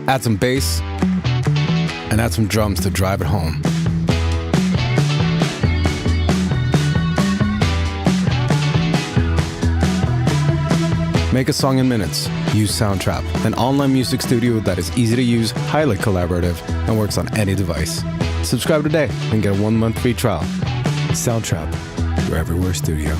add some bass, and add some drums to drive it home. Make a song in minutes. Use Soundtrap, an online music studio that is easy to use, highly collaborative, and works on any device. Subscribe today and get a 1-month free trial. Soundtrap, your everywhere studio.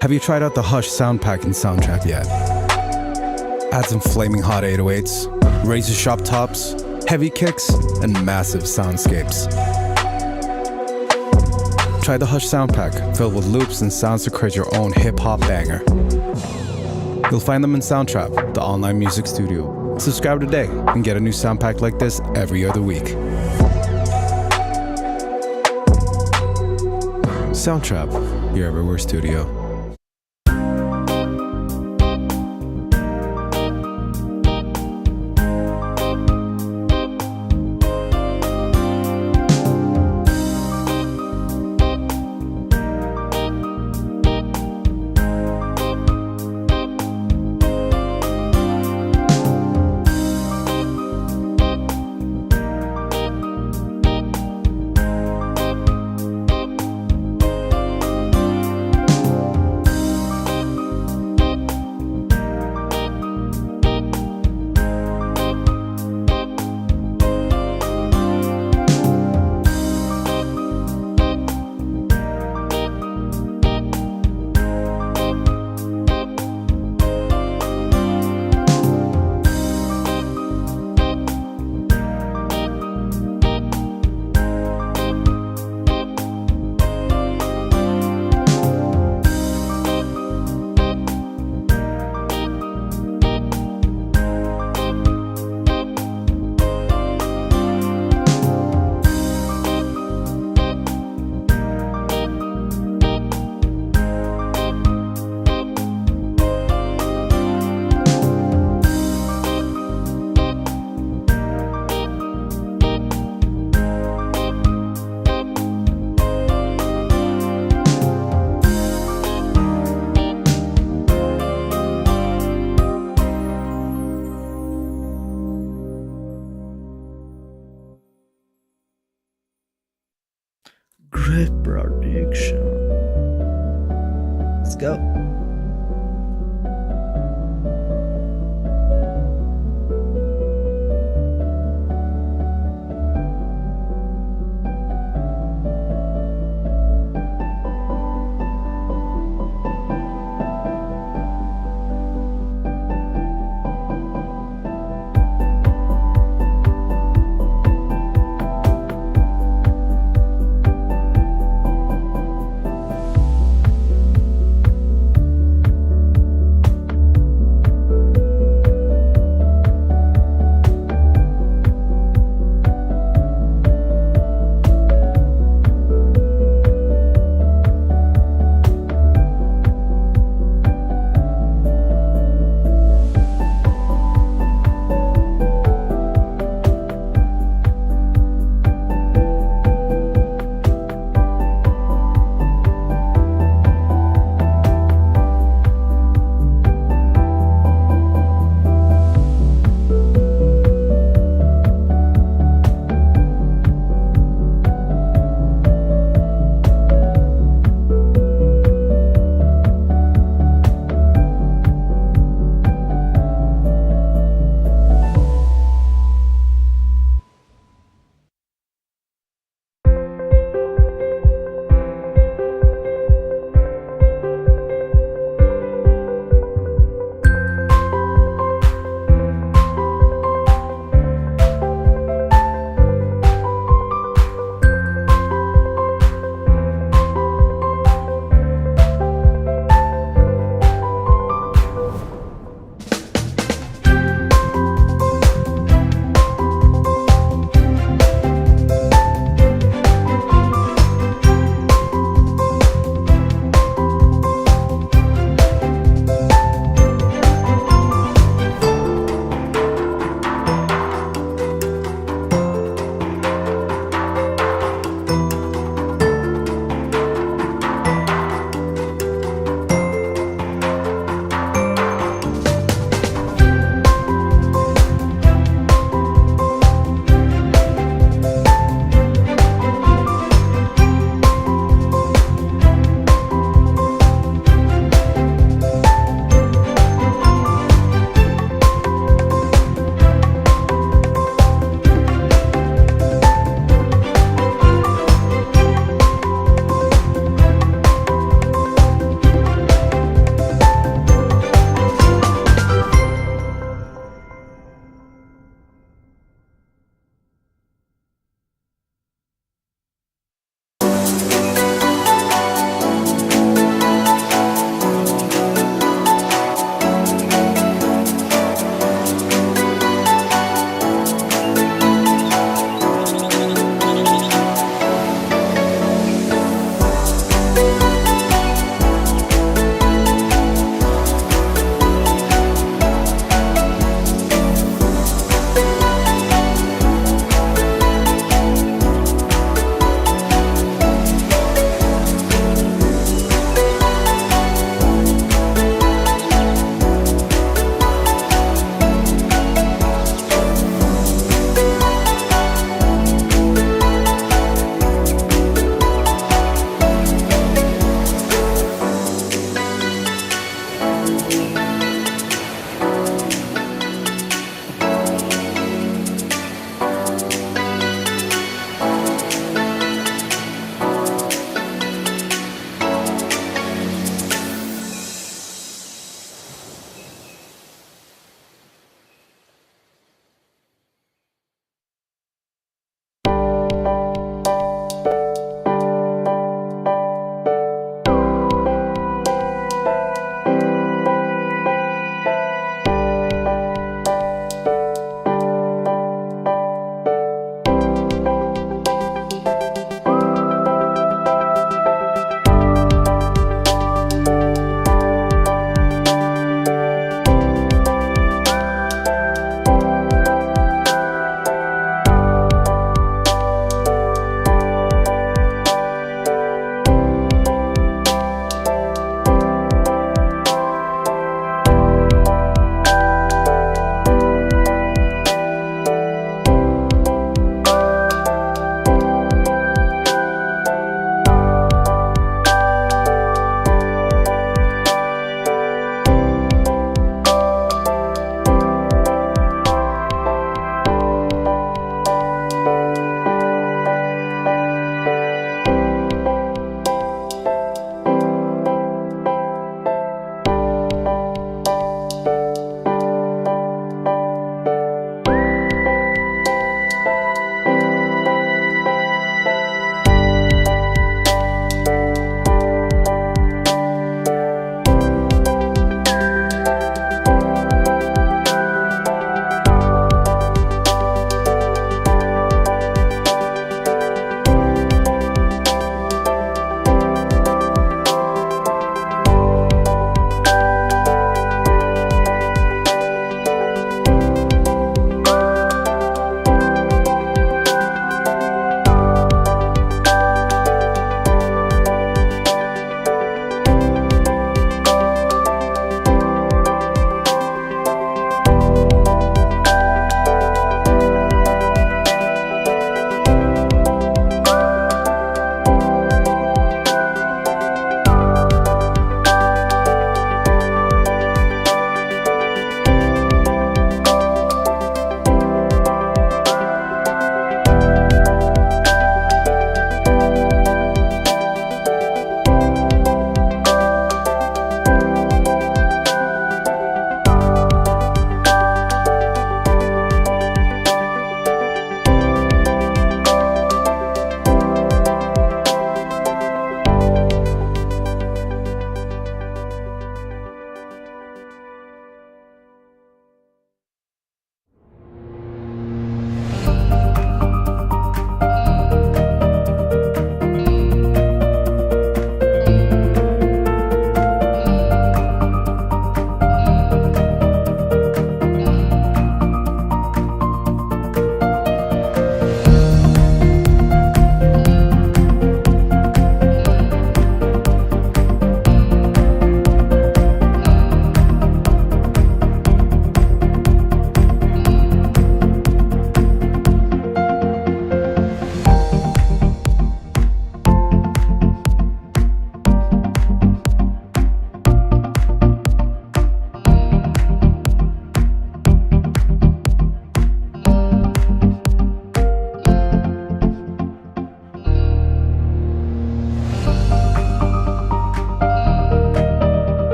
Have you tried out the Hush sound pack and soundtrack yet? Add some flaming hot 808s, razor sharp tops, heavy kicks, and massive soundscapes. Try the Hush sound pack, filled with loops and sounds to create your own hip-hop banger. You'll find them in Soundtrap, the online music studio. Subscribe today and get a new sound pack like this every other week. Soundtrap, your everywhere studio. Great prediction. Let's go.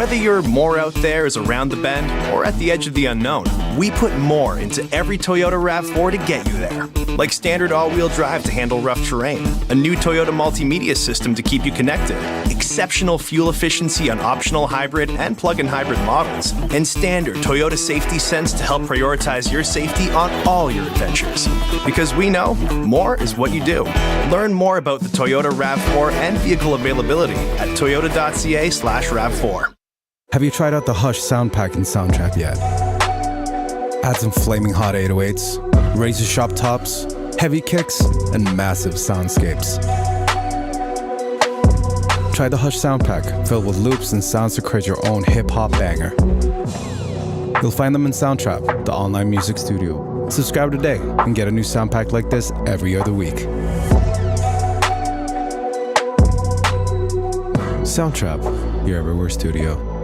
Whether your more out there is around the bend or at the edge of the unknown, we put more into every Toyota RAV4 to get you there. Like standard all-wheel drive to handle rough terrain, a new Toyota multimedia system to keep you connected, exceptional fuel efficiency on optional hybrid and plug-in hybrid models, and standard Toyota Safety Sense to help prioritize your safety on all your adventures. Because we know more is what you do. Learn more about the Toyota RAV4 and vehicle availability at toyota.ca/RAV4. Have you tried out the Hush sound pack and soundtrack yet? Add some flaming hot 808s, razor sharp tops, heavy kicks, and massive soundscapes. Try the Hush sound pack, filled with loops and sounds to create your own hip-hop banger. You'll find them in Soundtrap, the online music studio. Subscribe today and get a new sound pack like this every other week. Soundtrap, your everywhere studio.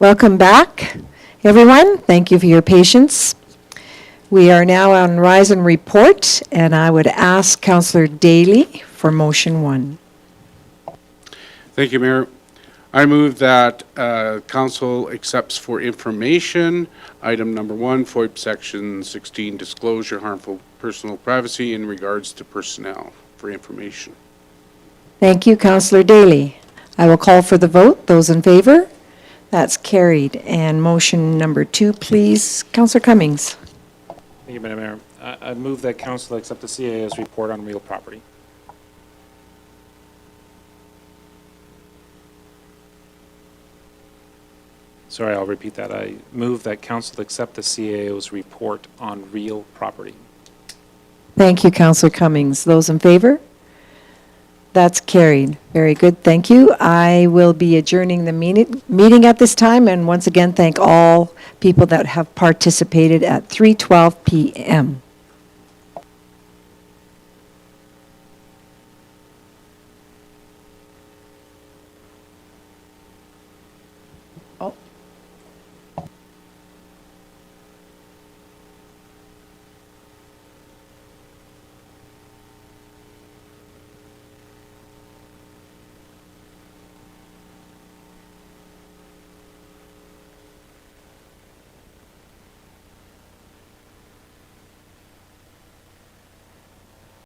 Welcome back, everyone. Thank you for your patience. We are now on Rise and Report, and I would ask Councillor Daly for motion 1. Thank you, Mayor. I move that council accepts for information item number 1, FOIP section 16, disclosure harmful personal privacy in regards to personnel for information. Thank you, Councillor Daly. I will call for the vote. Those in favor? That's carried. And motion number 2, please, Councillor Cummings. Thank you, Madam Mayor. I move that council accept the CAO's report on real property. Sorry, I'll repeat that. I move that council accept the CAO's report on real property. Thank you, Councillor Cummings. Those in favor? That's carried. Very good. Thank you. I will be adjourning the meeting at this time, and once again, thank all people that have participated at 3:12 p.m.